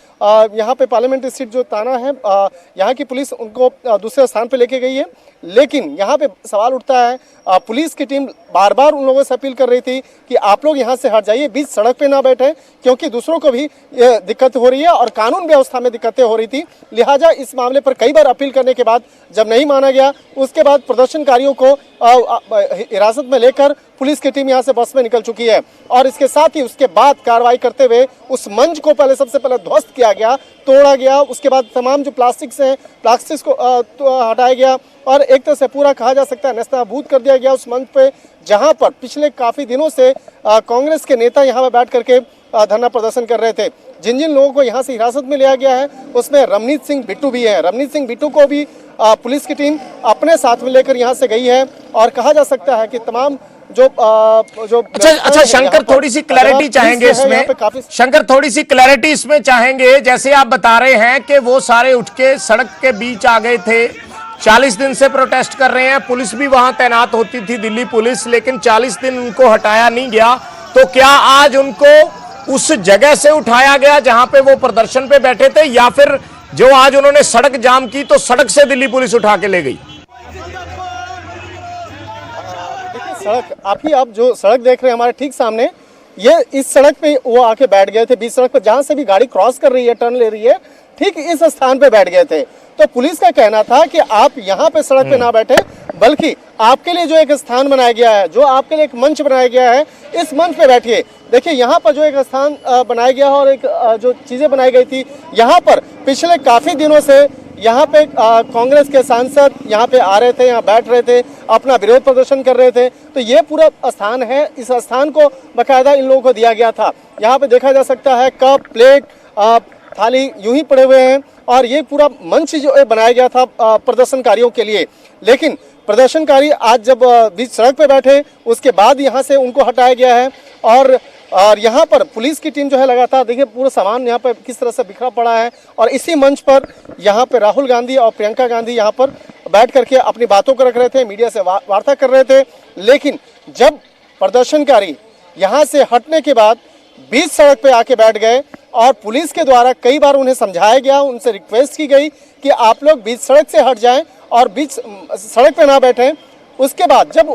यहाँ पे पार्लियामेंट स्ट्रीट जो थाना है, यहाँ की पुलिस उनको दूसरे स्थान पे लेके गई है। लेकिन यहाँ पे सवाल उठता है, पुलिस की टीम बार बार उन लोगों से अपील कर रही थी कि आप लोग यहाँ से हट जाइए, बीच सड़क पे ना बैठे, क्योंकि दूसरों को भी ये दिक्कत हो रही है और कानून व्यवस्था में दिक्कतें हो रही थी। लिहाजा इस मामले पर कई बार अपील करने के बाद जब नहीं माना गया, उसके बाद प्रदर्शनकारियों को हिरासत में लेकर पुलिस की टीम यहाँ से बस में निकल चुकी है। और इसके साथ ही उसके बाद कार्रवाई करते हुए उस मंच को सबसे पहले ध्वस्त किया गया, तोड़ा गया। उसके बाद तमाम जो प्लास्टिक्स को हटाया गया और एक तरह से पूरा कहा जा सकता है नेस्तनाबूद कर दिया गया उस मंच पे, जहां पर पिछले काफी दिनों से कांग्रेस के नेता यहां पर बैठ करके धरना प्रदर्शन कर रहे थे। जिन जिन लोगों को यहां से हिरासत में लिया गया है, उसमें रमनीत सिंह बिट्टू भी है। रमनीत सिंह बिट्टू को भी पुलिस की टीम अपने साथ में लेकर यहां से गई है और कहा जा सकता है कि तमाम जो अच्छा शंकर, थोड़ी सी क्लैरिटी चाहेंगे इसमें। शंकर, थोड़ी सी क्लैरिटी इसमें चाहेंगे। जैसे आप बता रहे हैं कि वो सारे उठ के सड़क के बीच आ गए थे, 40 दिन से प्रोटेस्ट कर रहे हैं, पुलिस भी वहां तैनात होती थी, दिल्ली पुलिस, लेकिन 40 दिन उनको हटाया नहीं गया। तो क्या आज उनको उस जगह से उठाया गया जहां पे वो प्रदर्शन पे बैठे थे, या फिर जो आज उन्होंने सड़क जाम की तो सड़क से दिल्ली पुलिस उठा के ले गई? सड़क आप जो सड़क देख रहे हैं हमारे ठीक सामने, ये इस सड़क पे वो आके बैठ गए थे, बीच सड़क पे जहां से भी गाड़ी क्रॉस कर रही है, टर्न ले रही है, ठीक इस स्थान पे बैठ गए थे। तो पुलिस का कहना था कि आप यहाँ पे सड़क पे ना बैठे, बल्कि आपके लिए जो एक स्थान बनाया गया है, जो आपके लिए एक मंच बनाया गया है, इस मंच पे बैठिए। देखिए यहाँ पर जो एक स्थान बनाया गया है और एक जो चीजें बनाई गई थी, यहाँ पर पिछले काफी दिनों से यहाँ पे कांग्रेस के सांसद यहाँ पे आ रहे थे, यहाँ बैठ रहे थे, अपना विरोध प्रदर्शन कर रहे थे। तो ये पूरा स्थान है, इस स्थान को बकायदा इन लोगों को दिया गया था। यहाँ पे देखा जा सकता है कप, प्लेट, थाली यूं ही पड़े हुए हैं और ये पूरा मंच जो बनाया गया था प्रदर्शनकारियों के लिए। लेकिन प्रदर्शनकारी आज जब बीच सड़क पे बैठे, उसके बाद यहाँ से उनको हटाया गया है और यहाँ पर पुलिस की टीम जो है लगातार, देखिए पूरा सामान यहाँ पर किस तरह से बिखरा पड़ा है। और इसी मंच पर यहाँ पे राहुल गांधी और प्रियंका गांधी यहाँ पर बैठ करके अपनी बातों को रख रहे थे, मीडिया से वार्ता कर रहे थे। लेकिन जब प्रदर्शनकारी यहाँ से हटने के बाद बीच सड़क पे आके बैठ गए और पुलिस के द्वारा कई बार उन्हें समझाया गया, उनसे रिक्वेस्ट की गई कि आप लोग बीच सड़क से हट जाएं और बीच सड़क पे ना बैठें। उसके बाद जब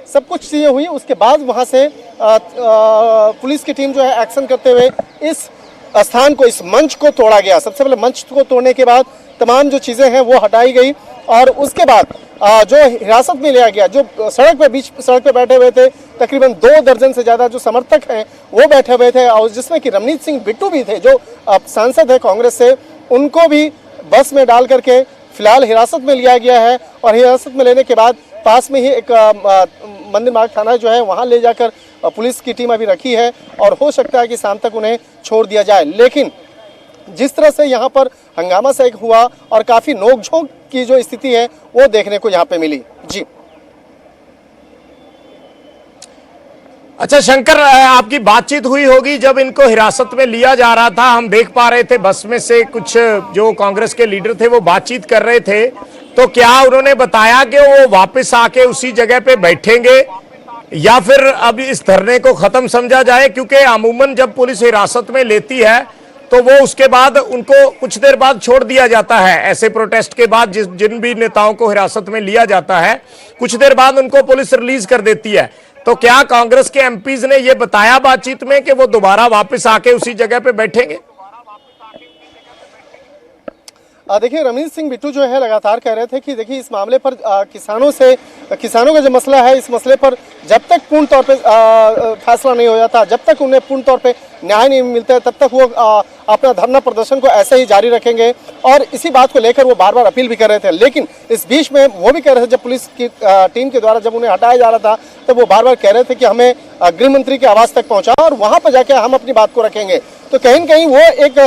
सब कुछ चीज़ें हुई, उसके बाद वहाँ से पुलिस की टीम जो है एक्शन करते हुए इस स्थान को, इस मंच को तोड़ा गया। सबसे पहले मंच को तोड़ने के बाद तमाम जो चीज़ें हैं वो हटाई गई और उसके बाद जो हिरासत में लिया गया, जो बीच सड़क पे बैठे हुए थे, तकरीबन 2 दर्जन से ज़्यादा जो समर्थक हैं वो बैठे हुए थे और जिसमें कि रमनीत सिंह बिट्टू भी थे, जो सांसद है कांग्रेस से, उनको भी बस में डाल करके फिलहाल हिरासत में लिया गया है। और हिरासत में लेने के बाद पास में ही एक मंदिर मार्ग थाना जो है वहाँ ले जाकर पुलिस की टीम अभी रखी है और हो सकता है कि शाम तक उन्हें छोड़ दिया जाए। लेकिन जिस तरह से यहाँ पर हंगामा से हुआ और काफ़ी नोकझोंक की जो स्थिति है वो देखने को यहाँ पे मिली। जी अच्छा शंकर, आपकी बातचीत हुई होगी जब इनको हिरासत में लिया जा रहा था, हम देख पा रहे थे बस में से कुछ जो कांग्रेस के लीडर थे वो बातचीत कर रहे थे, तो क्या उन्होंने बताया कि वो वापस आके उसी जगह पे बैठेंगे या फिर अब इस धरने को खत्म समझा जाए? क्योंकि अमूमन जब पुलिस हिरासत में लेती है तो वो उसके बाद उनको कुछ देर बाद छोड़ दिया जाता है। ऐसे प्रोटेस्ट के बाद जिन भी नेताओं को हिरासत में लिया जाता है, कुछ देर बाद उनको पुलिस रिलीज कर देती है। तो क्या कांग्रेस के एमपीज ने ये बताया बातचीत में कि वो दोबारा वापस आके उसी जगह पे बैठेंगे? देखिए रमनीत सिंह बिट्टू जो है लगातार कह रहे थे कि देखिए इस मामले पर किसानों का जो मसला है, इस मसले पर जब तक पूर्ण तौर पे फैसला नहीं हो जाता, जब तक उन्हें पूर्ण तौर पे न्याय नहीं मिलता है, तब तक वो अपना धरना प्रदर्शन को ऐसे ही जारी रखेंगे। और इसी बात को लेकर वो बार बार अपील भी कर रहे थे। लेकिन इस बीच में वो भी कह रहे थे, जब पुलिस की टीम के द्वारा जब उन्हें हटाया जा रहा था, तब वो बार बार कह रहे थे कि हमें गृह मंत्री के आवास तक पहुंचा और वहां पर जाके हम अपनी बात को रखेंगे। तो कहीं न कहीं वो एक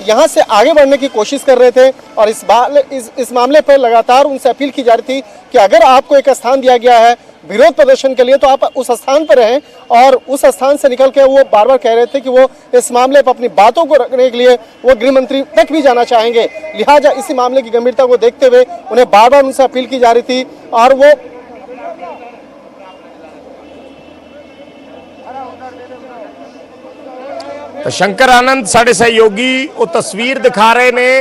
यहाँ से आगे बढ़ने की कोशिश कर रहे थे और इस मामले पर लगातार उनसे अपील की जा रही थी कि अगर आपको एक स्थान दिया गया है विरोध प्रदर्शन के लिए, तो आप उस स्थान पर रहें। और उस स्थान से निकल के वो बार बार कह रहे थे कि वो इस मामले पर अपनी बातों को रखने के लिए वो गृह मंत्री तक भी जाना चाहेंगे। लिहाजा इसी मामले की गंभीरता को देखते हुए उन्हें बार बार उनसे अपील की जा रही थी। और वो तो शंकर आनंद साडे सहयोगी वो तस्वीर दिखा रहे ने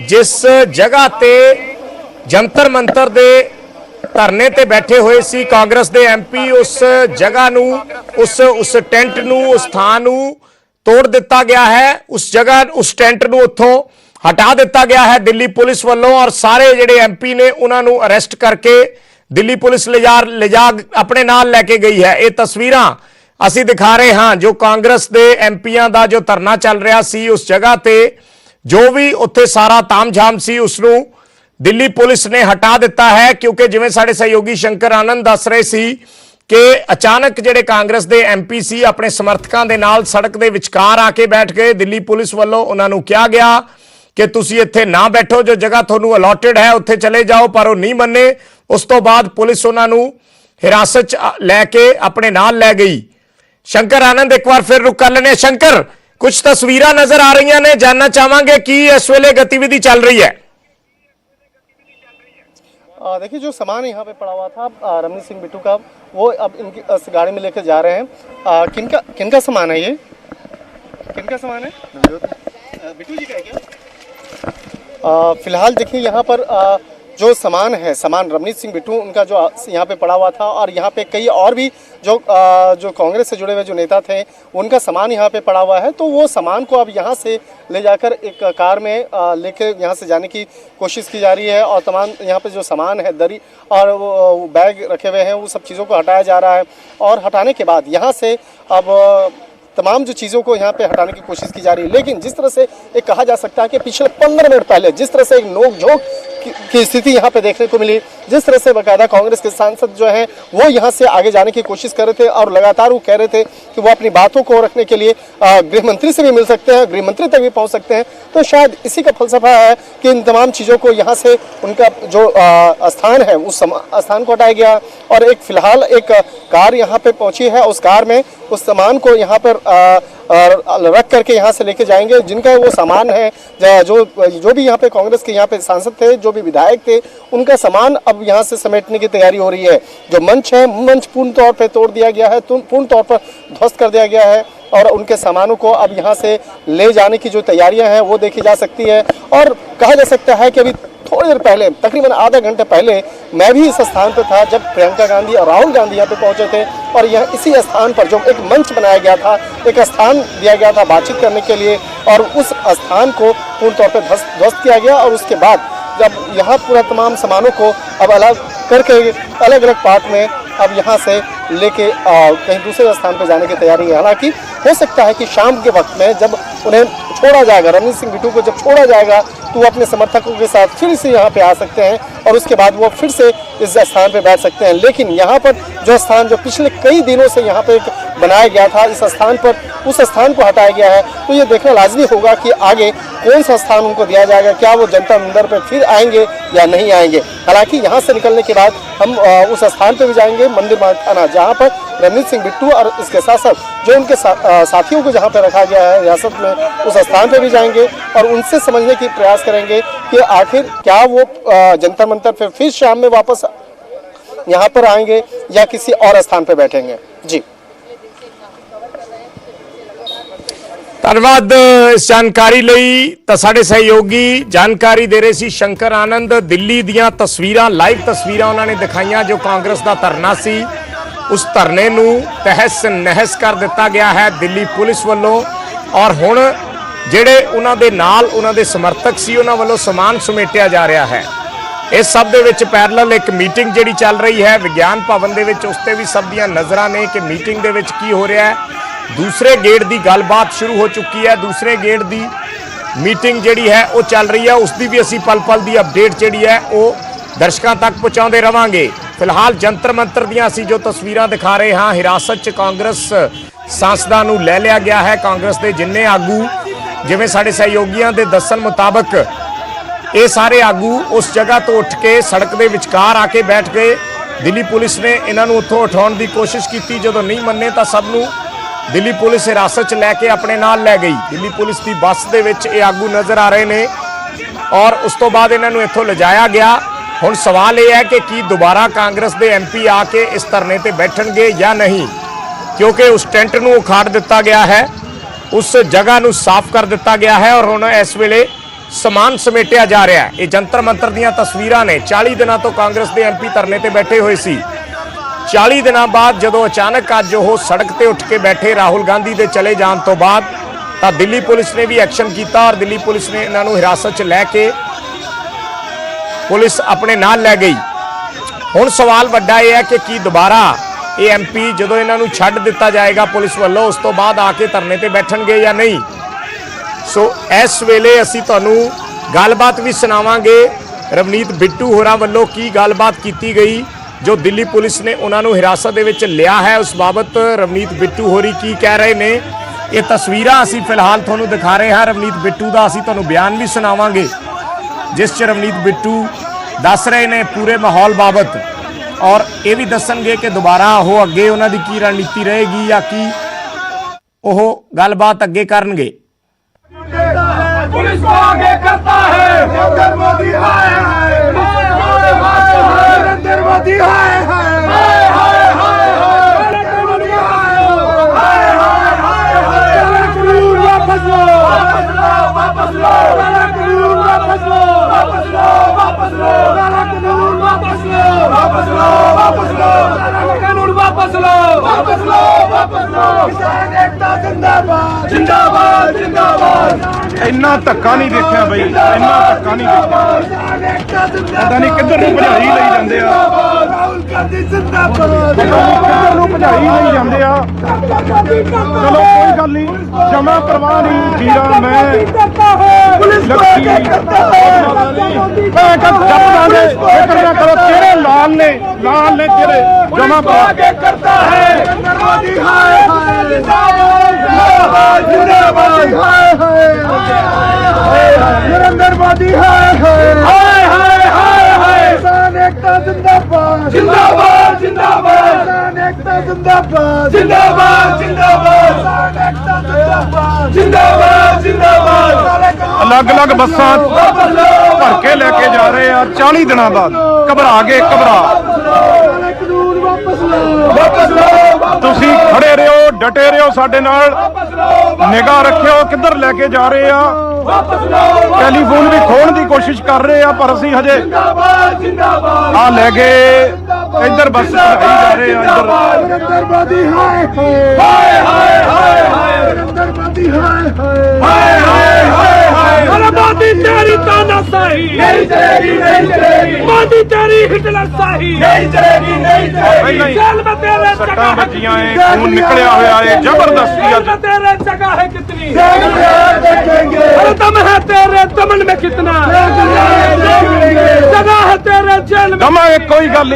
जिस जगह ते जंतर मंतर दे धरने ते बैठे हुए सी कांग्रेस दे एमपी, उस जगह नू उस टेंट नू उस स्थान नू तोड़ दिता गया है। उस जगह उस टेंट नू उत्थों हटा दिता गया है दिल्ली पुलिस वालों, और सारे जिहड़े एमपी ने उन्हां नू अरेस्ट करके दिल्ली पुलिस ले जा अपने नाल लैके गई है। ये तस्वीरां ਅਸੀਂ ਦਿਖਾ ਰਹੇ ਹਾਂ ਜੋ ਕਾਂਗਰਸ ਦੇ ਐਮਪੀਆਂ ਦਾ ਜੋ ਧਰਨਾ ਚੱਲ ਰਿਹਾ ਸੀ ਉਸ ਜਗ੍ਹਾ ਤੇ ਜੋ ਵੀ ਉੱਥੇ ਸਾਰਾ ਤਾਮਝਾਮ ਸੀ ਉਸ ਨੂੰ ਦਿੱਲੀ ਪੁਲਿਸ ਨੇ ਹਟਾ ਦਿੱਤਾ ਹੈ, ਕਿਉਂਕਿ ਜਿਵੇਂ ਸਾਡੇ ਸਹਿਯੋਗੀ ਸ਼ੰਕਰ ਆਨੰਦ ਦੱਸ ਰਹੇ ਸੀ ਕਿ ਅਚਾਨਕ ਜਿਹੜੇ ਕਾਂਗਰਸ ਦੇ ਐਮਪੀ ਸੀ ਆਪਣੇ ਸਮਰਥਕਾਂ ਦੇ ਨਾਲ ਸੜਕ ਦੇ ਵਿਚਕਾਰ ਆ ਕੇ ਬੈਠ ਗਏ। ਦਿੱਲੀ ਪੁਲਿਸ ਵੱਲੋਂ ਉਹਨਾਂ ਨੂੰ ਕਿਹਾ ਗਿਆ ਕਿ ਤੁਸੀਂ ਇੱਥੇ ਨਾ ਬੈਠੋ, ਜੋ ਜਗ੍ਹਾ ਤੁਹਾਨੂੰ ਅਲਾਟਡ ਹੈ ਉੱਥੇ ਚਲੇ ਜਾਓ, ਪਰ ਉਹ ਨਹੀਂ ਮੰਨੇ। ਉਸ ਤੋਂ ਬਾਅਦ ਪੁਲਿਸ ਉਹਨਾਂ ਨੂੰ ਹਿਰਾਸਤ 'ਚ ਲੈ ਕੇ ਆਪਣੇ ਨਾਲ ਲੈ ਗਈ। शंकर आनंद एक बार फिर रुक कर लेने। शंकर, कुछ तस्वीर नजर आ रही ने, जानना चाहांगे कि इस वेले गतिविधि चल रही है। देखिए, जो सामान यहाँ पे पड़ा हुआ था रमनीत सिंह बिट्टू का, वो अब इनकी इस गाड़ी में लेकर जा रहे हैं। किनका सामान है ये? किनका सामान है? बिट्टू जी का है क्या? फिलहाल देखिए यहाँ पर जो सामान है, सामान रमनीत सिंह बिट्टू उनका जो यहाँ पे पड़ा हुआ था, और यहाँ पे कई और भी जो कांग्रेस से जुड़े हुए जो नेता थे उनका सामान यहाँ पे पड़ा हुआ है। तो वो सामान को अब यहाँ से ले जाकर एक कार में लेके यहाँ से जाने की कोशिश की जा रही है। और तमाम यहाँ पे जो सामान है, दरी और वो बैग रखे हुए हैं, वो सब चीज़ों को हटाया जा रहा है। और हटाने के बाद यहाँ से अब तमाम जो चीज़ों को यहाँ पे हटाने की कोशिश की जा रही है। लेकिन जिस तरह से एक कहा जा सकता है कि पिछले 15 मिनट पहले जिस तरह से एक नोक-झोंक की स्थिति यहाँ पे देखने को मिली, जिस तरह से बाकायदा कांग्रेस के सांसद जो हैं वो यहाँ से आगे जाने की कोशिश कर रहे थे, और लगातार वो कह रहे थे कि वो अपनी बातों को रखने के लिए गृह मंत्री से भी मिल सकते हैं, गृह मंत्री तक भी पहुँच सकते हैं। तो शायद इसी का फलसफा है कि इन तमाम चीज़ों को यहाँ से उनका जो स्थान है उस स्थान को हटाया गया। और एक फ़िलहाल एक कार यहाँ पे पहुँची है, उस कार में उस सामान को यहाँ पर रख करके यहाँ से लेके जाएंगे। जिनका वो सामान है, जो भी यहाँ पे कांग्रेस के यहाँ पे सांसद थे, जो भी विधायक थे, उनका सामान अब यहाँ से समेटने की तैयारी हो रही है। जो मंच है, मंच पूर्ण तौर पे तोड़ दिया गया है, पूर्ण तौर पर ध्वस्त कर दिया गया है, और उनके सामानों को अब यहाँ से ले जाने की जो तैयारियां हैं वो देखी जा सकती है। और कहा जा सकता है कि अभी थोड़ी देर पहले, तकरीबन आधा घंटे पहले, मैं भी इस स्थान पर था जब प्रियंका गांधी और राहुल गांधी यहाँ पे पहुंचे थे। और यह इसी स्थान पर जो एक मंच बनाया गया था, एक स्थान दिया गया था बातचीत करने के लिए, और उस स्थान को पूर्ण तौर पर ध्वस्त किया गया। और उसके बाद जब यहाँ पूरा तमाम सामानों को अब अलग करके अलग अलग पार्ट में अब यहाँ से लेके कहीं दूसरे स्थान पर जाने की तैयारी है। हालांकि हो सकता है कि शाम के वक्त में जब उन्हें छोड़ा जाएगा, रमनीत सिंह बिट्टू को जब छोड़ा जाएगा, तो वो अपने समर्थकों के साथ फिर से यहाँ पे आ सकते हैं, और उसके बाद वो फिर से इस स्थान पे बैठ सकते हैं। लेकिन यहाँ पर जो स्थान जो पिछले कई दिनों से यहाँ पे बनाया गया था, इस स्थान पर उस स्थान को हटाया गया है। तो ये देखना लाजमी होगा कि आगे कौन सा स्थान उनको दिया जाएगा, क्या वो जनता मंदिर पर फिर आएंगे या नहीं आएंगे। हालांकि यहाँ से निकलने के बाद हम उस स्थान पर भी जाएंगे, मंदिर थाना, जहाँ पर रमनीत सिंह बिट्टू और इसके साथ साथ जो उनके साथियों को जहाँ पे रखा गया है हिरासत में, उस स्थान पे भी जाएंगे और उनसे समझने की प्रयास करेंगे कि आखिर क्या वो जंतर मंतर पे फिर शाम में वापस यहाँ पर आएंगे या किसी और स्थान पे बैठेंगे। जी, धन्यवाद इस जानकारी ਲਈ। ਤਾਂ ਸਾਡੇ ਸਹਿਯੋਗੀ ਜਾਣਕਾਰੀ ਦੇ ਰਹੇ ਸੀ ਸ਼ੰਕਰ ਆਨੰਦ। ਦਿੱਲੀ ਦੀਆਂ ਤਸਵੀਰਾਂ, ਲਾਈਵ ਤਸਵੀਰਾਂ ਉਹਨਾਂ ਨੇ ਦਿਖਾਈਆਂ ਜੋ ਕਾਂਗਰਸ ਦਾ ਧਰਨਾ ਸੀ, ਉਸ ਧਰਨੇ ਨੂੰ ਤਹਿਸ ਨਹਿਸ ਕਰ ਦਿੱਤਾ ਗਿਆ ਹੈ ਦਿੱਲੀ ਪੁਲਿਸ ਵੱਲੋਂ। ਔਰ ਹੁਣ ਜਿਹੜੇ ਉਹਨਾਂ ਦੇ ਨਾਲ ਉਹਨਾਂ ਦੇ ਸਮਰਥਕ ਸੀ ਉਹਨਾਂ ਵੱਲੋਂ ਸਮਾਨ ਸਮੇਟਿਆ ਜਾ ਰਿਹਾ ਹੈ। ਇਸ ਸਭ ਦੇ ਵਿੱਚ ਪੈਰਲਲ ਇੱਕ ਮੀਟਿੰਗ ਜਿਹੜੀ ਚੱਲ ਰਹੀ ਹੈ ਵਿਗਿਆਨ ਭਵਨ ਦੇ ਵਿੱਚ, ਉਸ ਤੇ ਵੀ ਸਭ ਦੀਆਂ ਨਜ਼ਰਾਂ ਨੇ ਕਿ ਮੀਟਿੰਗ ਦੇ ਵਿੱਚ ਕੀ ਹੋ ਰਿਹਾ ਹੈ। दूसरे गेट की गलबात शुरू हो चुकी है, दूसरे गेट की मीटिंग जिहड़ी है वो चल रही है, उसकी भी असी पल पल की अपडेट जिहड़ी है वो दर्शकों तक पहुँचाते रहांगे। फिलहाल जंतर मंतर दियां असी जो तस्वीरां दिखा रहे हाँ, हिरासत च कांग्रेस सांसदां नूं लै लिया गया है। कांग्रेस के जिन्ने आगू, जिवें साडे सहयोगियों के दस्सण मुताबक ये सारे आगू उस जगह तो उठ के सड़क के विचकार आके बैठ गए ਦਿੱਲੀ ਪੁਲਿਸ ਨੇ ਇਹਨਾਂ ਨੂੰ ਉੱਥੋਂ ਉਠਾਉਣ ਦੀ ਕੋਸ਼ਿਸ਼ ਕੀਤੀ। ਜਦੋਂ ਨਹੀਂ ਮੰਨੇ ਤਾਂ ਸਭ ਨੂੰ ਦਿੱਲੀ ਪੁਲਿਸ ਹਿਰਾਸਤ 'ਚ ਲੈ ਕੇ ਆਪਣੇ ਨਾਲ ਲੈ ਗਈ। ਦਿੱਲੀ ਪੁਲਿਸ ਦੀ ਬੱਸ ਦੇ ਵਿੱਚ ਇਹ ਆਗੂ ਨਜ਼ਰ ਆ ਰਹੇ ਨੇ ਔਰ ਉਸ ਤੋਂ ਬਾਅਦ ਇਹਨਾਂ ਨੂੰ ਇੱਥੋਂ ਲਿਜਾਇਆ ਗਿਆ। ਹੁਣ ਸਵਾਲ ਇਹ ਹੈ ਕਿ ਕੀ ਦੁਬਾਰਾ ਕਾਂਗਰਸ ਦੇ ਐਮਪੀ ਆ ਕੇ ਇਸ ਧਰਨੇ ਤੇ ਬੈਠਣਗੇ ਜਾਂ ਨਹੀਂ, ਕਿਉਂਕਿ ਉਸ ਟੈਂਟ ਨੂੰ ਉਖਾੜ ਦਿੱਤਾ ਗਿਆ ਹੈ, ਉਸ ਜਗ੍ਹਾ ਨੂੰ ਸਾਫ਼ ਕਰ ਦਿੱਤਾ ਗਿਆ ਹੈ ਔਰ ਹੁਣ ਇਸ ਵੇਲੇ ਸਮਾਨ ਸਮੇਟਿਆ ਜਾ ਰਿਹਾ ਹੈ। ਇਹ ਜੰਤਰ ਮੰਤਰ ਦੀਆਂ ਤਸਵੀਰਾਂ ਨੇ। 40 ਦਿਨਾਂ ਤੋਂ ਕਾਂਗਰਸ ਦੇ ਐਮਪੀ ਧਰਨੇ ਤੇ ਬੈਠੇ ਹੋਏ ਸੀ। 40 ਦਿਨਾਂ ਬਾਅਦ ਜਦੋਂ ਅਚਾਨਕ ਅੱਜ ਉਹ ਸੜਕ ਤੇ ਉੱਠ ਕੇ ਬੈਠੇ ਰਾਹੁਲ ਗਾਂਧੀ ਦੇ ਚਲੇ ਜਾਣ ਤੋਂ ਬਾਅਦ ਤਾਂ ਦਿੱਲੀ ਪੁਲਿਸ ਨੇ ਵੀ ਐਕਸ਼ਨ ਕੀਤਾ ਔਰ ਦਿੱਲੀ ਪੁਲਿਸ ਨੇ ਇਹਨਾਂ ਨੂੰ ਹਿਰਾਸਤ 'ਚ ਲੈ ਕੇ ਪੁਲਿਸ ਆਪਣੇ ਨਾਲ ਲੈ ਗਈ। ਹੁਣ ਸਵਾਲ ਵੱਡਾ ਇਹ ਹੈ ਕਿ ਕੀ ਦੁਬਾਰਾ ਇਹ ਐਮਪੀ ਜਦੋਂ ਇਹਨਾਂ ਨੂੰ ਛੱਡ ਦਿੱਤਾ ਜਾਏਗਾ ਪੁਲਿਸ ਵੱਲੋਂ ਉਸ ਤੋਂ ਬਾਅਦ ਆ ਕੇ ਧਰਨੇ ਤੇ ਬੈਠਣਗੇ ਜਾਂ ਨਹੀਂ। ਸੋ ਇਸ ਵੇਲੇ ਅਸੀਂ ਤੁਹਾਨੂੰ ਗੱਲਬਾਤ ਵੀ ਸੁਣਾਵਾਂਗੇ ਰਵਨੀਤ ਬਿੱਟੂ ਹੋਰਾਂ ਵੱਲੋਂ ਕੀ ਗੱਲਬਾਤ ਕੀਤੀ ਗਈ ਜੋ ਦਿੱਲੀ ਪੁਲਿਸ ਨੇ ਉਹਨਾਂ ਨੂੰ ਹਿਰਾਸਤ ਦੇ ਵਿੱਚ ਲਿਆ ਹੈ। ਉਸ ਬਾਬਤ ਰਵਨੀਤ ਬਿੱਟੂ ਹੋਰੀ ਕੀ ਕਹਿ ਰਹੇ ਨੇ, ਇਹ ਤਸਵੀਰਾਂ ਅਸੀਂ ਫਿਲਹਾਲ ਤੁਹਾਨੂੰ ਦਿਖਾ ਰਹੇ ਹਾਂ। ਰਵਨੀਤ ਬਿੱਟੂ ਦਾ ਅਸੀਂ ਤੁਹਾਨੂੰ ਬਿਆਨ ਵੀ ਸੁਣਾਵਾਂਗੇ ਜਿਸ 'ਚ ਰਵਨੀਤ ਬਿੱਟੂ ਦੱਸ ਰਹੇ ਨੇ ਪੂਰੇ ਮਾਹੌਲ ਬਾਬਤ ਔਰ ਇਹ ਵੀ ਦੱਸਣਗੇ ਕਿ ਦੁਬਾਰਾ ਉਹ ਅੱਗੇ ਉਹਨਾਂ ਦੀ ਕੀ ਰਣਨੀਤੀ ਰਹੇਗੀ ਜਾਂ ਕੀ ਉਹ ਗੱਲਬਾਤ ਅੱਗੇ ਕਰਨਗੇ। पुलिस को आगे करता है नरेंद्र मोदी हाय हाय नरेंद्र मोदी हाय हाय हाय हाय नरेंद्र मोदी हाय हाय हाय कानून वापस लो वापस लो कानून वापस लो वापस लो वापस लो कानून वापस लो वापस लो वापस लो कानून वापस लो वापस लो वापस लो किसान एकता जिंदाबाद जिंदाबाद जिंदाबाद। ਇੰਨਾ ਧੱਕਾ ਨਹੀਂ ਦੇਖਿਆ ਬਈ, ਇੰਨਾ ਧੱਕਾ ਨਹੀਂ ਦੇਖਿਆ। ਪਤਾ ਨਹੀਂ ਕਿੱਧਰ ਨੂੰ ਭਜਾਈ ਲਈ ਜਾਂਦੇ ਆ, ਰਾਹੁਲ ਗਾਂਧੀ ਜ਼ਿੰਦਾਬਾਦ। ਕਿੱਧਰ ਨੂੰ ਭਜਾਈ ਲਈ ਜਾਂਦੇ ਆ। ਚਲੋ ਕੋਈ ਗੱਲ ਨਹੀਂ, ਜਮਾ ਪਰਵਾਹ ਨਹੀਂ। ਜੀਰਾ ਮੈਂ ਪੁਲਿਸ ਲੱਕੀ ਮੈਂ ਜੱਪਾਂ ਦੇ ਫਿਕਰ ਨਾ ਕਰੋ, ਤੇਰੇ ਲਾਲ ਨੇ ਤੇਰੇ ਜਮਾ ਪਰਵਾਹ करता है नरेंद्र मोदी हाय हाय जिंदाबाद जिंदाबाद हाय हाय नरेंद्र मोदी हाय हाय हाय हाय हाय किसान एकता जिंदाबाद जिंदाबाद जिंदाबाद किसान एकता जिंदाबाद जिंदाबाद जिंदाबाद किसान एकता जिंदाबाद जिंदाबाद जिंदाबाद। ਅਲੱਗ-ਅਲੱਗ ਬੱਸਾਂ ਭਰ ਕੇ ਲੈ ਕੇ ਜਾ ਰਹੇ ਆ 40 ਦਿਨਾਂ ਬਾਅਦ। ਘਬਰਾ ਗਏ, कानून वापस लो वापस लो। ਤੁਸੀਂ ਖੜੇ ਰਹੋ, ਡਟੇ ਰਹੋ, ਸਾਡੇ ਨਾਲ ਨਿਗਾਹ ਰੱਖਿਓ ਕਿੱਧਰ ਲੈ ਕੇ ਜਾ ਰਹੇ ਆ। ਟੈਲੀਫੋਨ ਵੀ ਖੋਣ ਦੀ ਕੋਸ਼ਿਸ਼ ਕਰ ਰਹੇ ਆ ਪਰ ਅਸੀਂ ਹਜੇ ਆ ਲੈ ਗਏ। ਇੱਧਰ ਬੱਸ ਚੜਾਈ ਜਾ ਰਹੇ ਆ। ਇੱਧਰ नरेंद्र मोदी हाय हाय हाय हाय हाय नरेंद्र मोदी हाय हाय हाय हाय हाय हाय मोदी तेरी तानाशाही नहीं चलेगी नहीं चलेगी। मोदी तेरी हिटलर शाही नहीं चलेगी नहीं चलेगी। जेल में तेरे ਸੱਟਾਂ ਵੱਜੀਆਂ ਏ, ਖੂਨ ਨਿਕਲਿਆ ਹੋਇਆ ਏ ਜ਼ਬਰਦਸਤੀ। जेल में तेरे जगह है कितनी अरे दम है तेरे दमन में कितना जगह है तेरे जेल में। ਦਮਾਂਗੇ, ਕੋਈ ਗੱਲ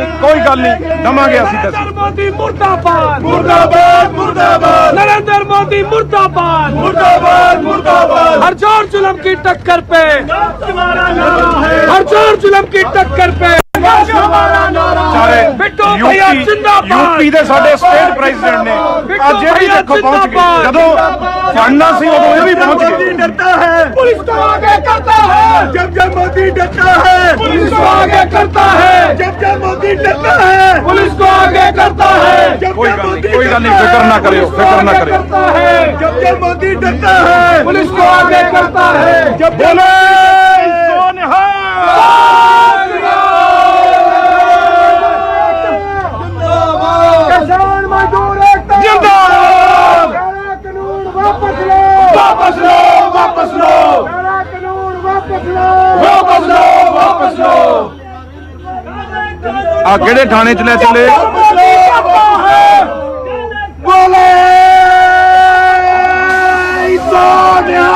ਨਹੀਂ ਦਮਾਂਗੇ ਅਸੀਂ ਤਾਂ। नरेंद्र मोदी मुर्दाबाद मुर्दाबाद मुर्दाबाद नरेंद्र मोदी मुर्दाबाद मुर्दाबाद मुर्दाबाद। हर जोर जुल्म की टक्कर पे हर जोर जुल्म की टक्कर पे ਸਾਰੇ बिट्टू भैया जिंदाबाद। ਯੂਪੀ ਦੇ ਸਾਡੇ ਸਟੇਟ ਪ੍ਰੈਜ਼ੀਡੈਂਟ ਨੇ ਅੱਜ ਇਹ ਵੀ ਦੇਖੋ ਪਹੁੰਚ ਗਏ। ਜਦੋਂ ਫੜਨਾ ਸੀ ਉਦੋਂ ਇਹ ਵੀ ਪਹੁੰਚ ਗਏ। डरता है पुलिस को आगे करता है जब जब मोदी डरता है पुलिस को आगे करता है जब जब मोदी डरता है पुलिस को आगे करता है जब ਕੋਈ जब ਗੱਲ मोदी ਨਹੀਂ, ਕੋਈ ਗੱਲ ਨਹੀਂ, ਫਿਕਰ ਨਾ ਕਰਿਓ, ਫਿਕਰ ਨਾ ਕਰਿਓ। करता है जब जब मोदी डरता है पुलिस को आगे करता है जब ਬੋਲੇ ਸੋਨਿਹਾ। किसान मजदूर एकता जिंदाबाद। कानून वापस लो वापस लो वापस लो कानून वापस लो वापस लो वापस लो। ਆ ਕਿਹੜੇ ਥਾਣੇ ਚ ਲੈ ਚਲੇ? बोले सोनिया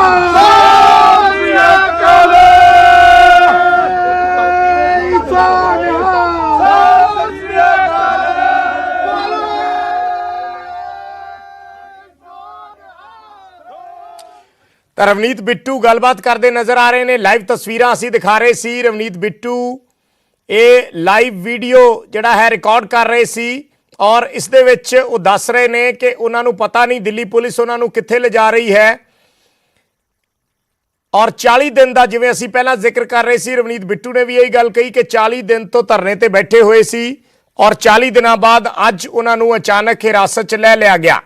ਤਾਂ ਰਵਨੀਤ ਬਿੱਟੂ ਗੱਲਬਾਤ ਕਰਦੇ ਨਜ਼ਰ ਆ ਰਹੇ ਨੇ। ਲਾਈਵ ਤਸਵੀਰਾਂ ਅਸੀਂ ਦਿਖਾ ਰਹੇ ਸੀ। ਰਵਨੀਤ ਬਿੱਟੂ ਇਹ ਲਾਈਵ ਵੀਡੀਓ ਜਿਹੜਾ ਹੈ ਰਿਕਾਰਡ ਕਰ ਰਹੇ ਸੀ ਔਰ ਇਸ ਦੇ ਵਿੱਚ ਉਹ ਦੱਸ ਰਹੇ ਨੇ ਕਿ ਉਹਨਾਂ ਨੂੰ ਪਤਾ ਨਹੀਂ ਦਿੱਲੀ ਪੁਲਿਸ ਉਹਨਾਂ ਨੂੰ ਕਿੱਥੇ ਲਿਜਾ ਰਹੀ ਹੈ। ਔਰ 40 ਦਿਨ ਦਾ, ਜਿਵੇਂ ਅਸੀਂ ਪਹਿਲਾਂ ਜ਼ਿਕਰ ਕਰ ਰਹੇ ਸੀ, ਰਵਨੀਤ ਬਿੱਟੂ ਨੇ ਵੀ ਇਹੀ ਗੱਲ ਕਹੀ ਕਿ 40 ਦਿਨ ਤੋਂ ਧਰਨੇ ਤੇ ਬੈਠੇ ਹੋਏ ਸੀ ਔਰ 40 ਦਿਨਾਂ ਬਾਅਦ ਅੱਜ ਉਹਨਾਂ ਨੂੰ ਅਚਾਨਕ ਹਿਰਾਸਤ 'ਚ ਲੈ ਲਿਆ ਗਿਆ।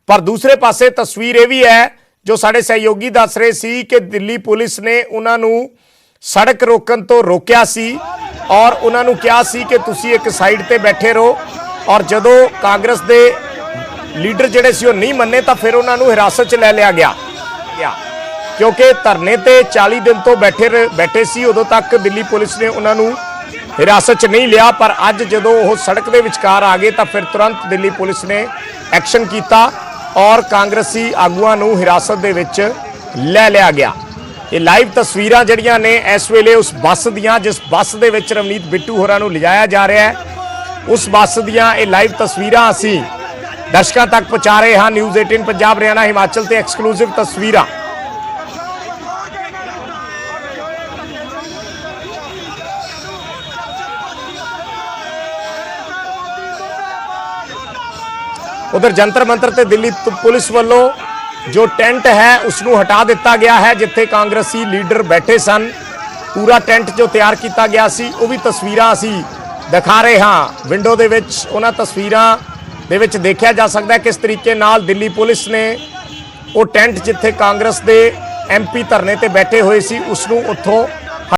ਪਰ ਦੂਸਰੇ ਪਾਸੇ ਤਸਵੀਰ ਇਹ ਵੀ ਹੈ ਜੋ ਸਾਡੇ ਸਹਿਯੋਗੀ ਦੱਸ ਰਹੇ ਸੀ ਕਿ ਦਿੱਲੀ ਪੁਲਿਸ ਨੇ ਉਹਨਾਂ ਨੂੰ ਸੜਕ ਰੋਕਣ ਤੋਂ ਰੋਕਿਆ ਸੀ ਔਰ ਉਹਨਾਂ ਨੂੰ ਕਿਹਾ ਸੀ ਕਿ ਤੁਸੀਂ ਇੱਕ ਸਾਈਡ ਤੇ ਬੈਠੇ ਰਹੋ। ਔਰ ਜਦੋਂ ਕਾਂਗਰਸ ਦੇ ਲੀਡਰ ਜਿਹੜੇ ਸੀ ਉਹ ਨਹੀਂ ਮੰਨੇ ਤਾਂ ਫਿਰ ਉਹਨਾਂ ਨੂੰ ਹਿਰਾਸਤ 'ਚ ਲੈ ਲਿਆ ਗਿਆ, ਕਿਉਂਕਿ ਧਰਨੇ ਤੇ 40 ਦਿਨ ਤੋਂ ਬੈਠੇ ਸੀ। ਉਦੋਂ ਤੱਕ ਦਿੱਲੀ ਪੁਲਿਸ ਨੇ ਉਹਨਾਂ ਨੂੰ ਹਿਰਾਸਤ 'ਚ ਨਹੀਂ ਲਿਆ, ਪਰ ਅੱਜ ਜਦੋਂ ਉਹ ਸੜਕ ਦੇ ਵਿਚਕਾਰ ਆ ਗਏ ਤਾਂ ਫਿਰ ਤੁਰੰਤ ਦਿੱਲੀ ਪੁਲਿਸ ਨੇ ਐਕਸ਼ਨ ਕੀਤਾ ਔਰ ਕਾਂਗਰਸੀ ਆਗੂਆਂ ਨੂੰ ਹਿਰਾਸਤ ਦੇ ਵਿੱਚ ਲੈ ਲਿਆ ਗਿਆ। ਇਹ ਲਾਈਵ ਤਸਵੀਰਾਂ ਜਿਹੜੀਆਂ ਨੇ ਇਸ ਵੇਲੇ ਉਸ ਬੱਸ ਦੀਆਂ, ਜਿਸ ਬੱਸ ਦੇ ਵਿੱਚ ਰਵਨੀਤ ਬਿੱਟੂ ਹੋਰਾਂ ਨੂੰ ਲਿਜਾਇਆ ਜਾ ਰਿਹਾ ਹੈ, ਉਸ ਬੱਸ ਦੀਆਂ ਇਹ ਲਾਈਵ ਤਸਵੀਰਾਂ ਅਸੀਂ ਦਰਸ਼ਕਾਂ ਤੱਕ ਪਹੁੰਚਾ ਰਹੇ ਹਾਂ। ਨਿਊਜ਼ 18 ਪੰਜਾਬ, ਹਰਿਆਣਾ, ਹਿਮਾਚਲ ਤੇ ਐਕਸਕਲੂਸਿਵ ਤਸਵੀਰਾਂ। उधर जंतर मंतर ते दिल्ली पुलिस वालों जो टेंट है उसनू हटा दिता गया है जिथे कांग्रेसी लीडर बैठे सन। पूरा टेंट जो तैयार किया गया सी वो भी तस्वीरां असी दिखा रहे हाँ। विंडो दे विच उन्हां तस्वीरां दे विच देखा जा सकता है किस तरीके नाल दिल्ली पुलिस ने वो टेंट जिथे कांग्रेस दे MP धरने ते बैठे हुए सी उसनू उत्थों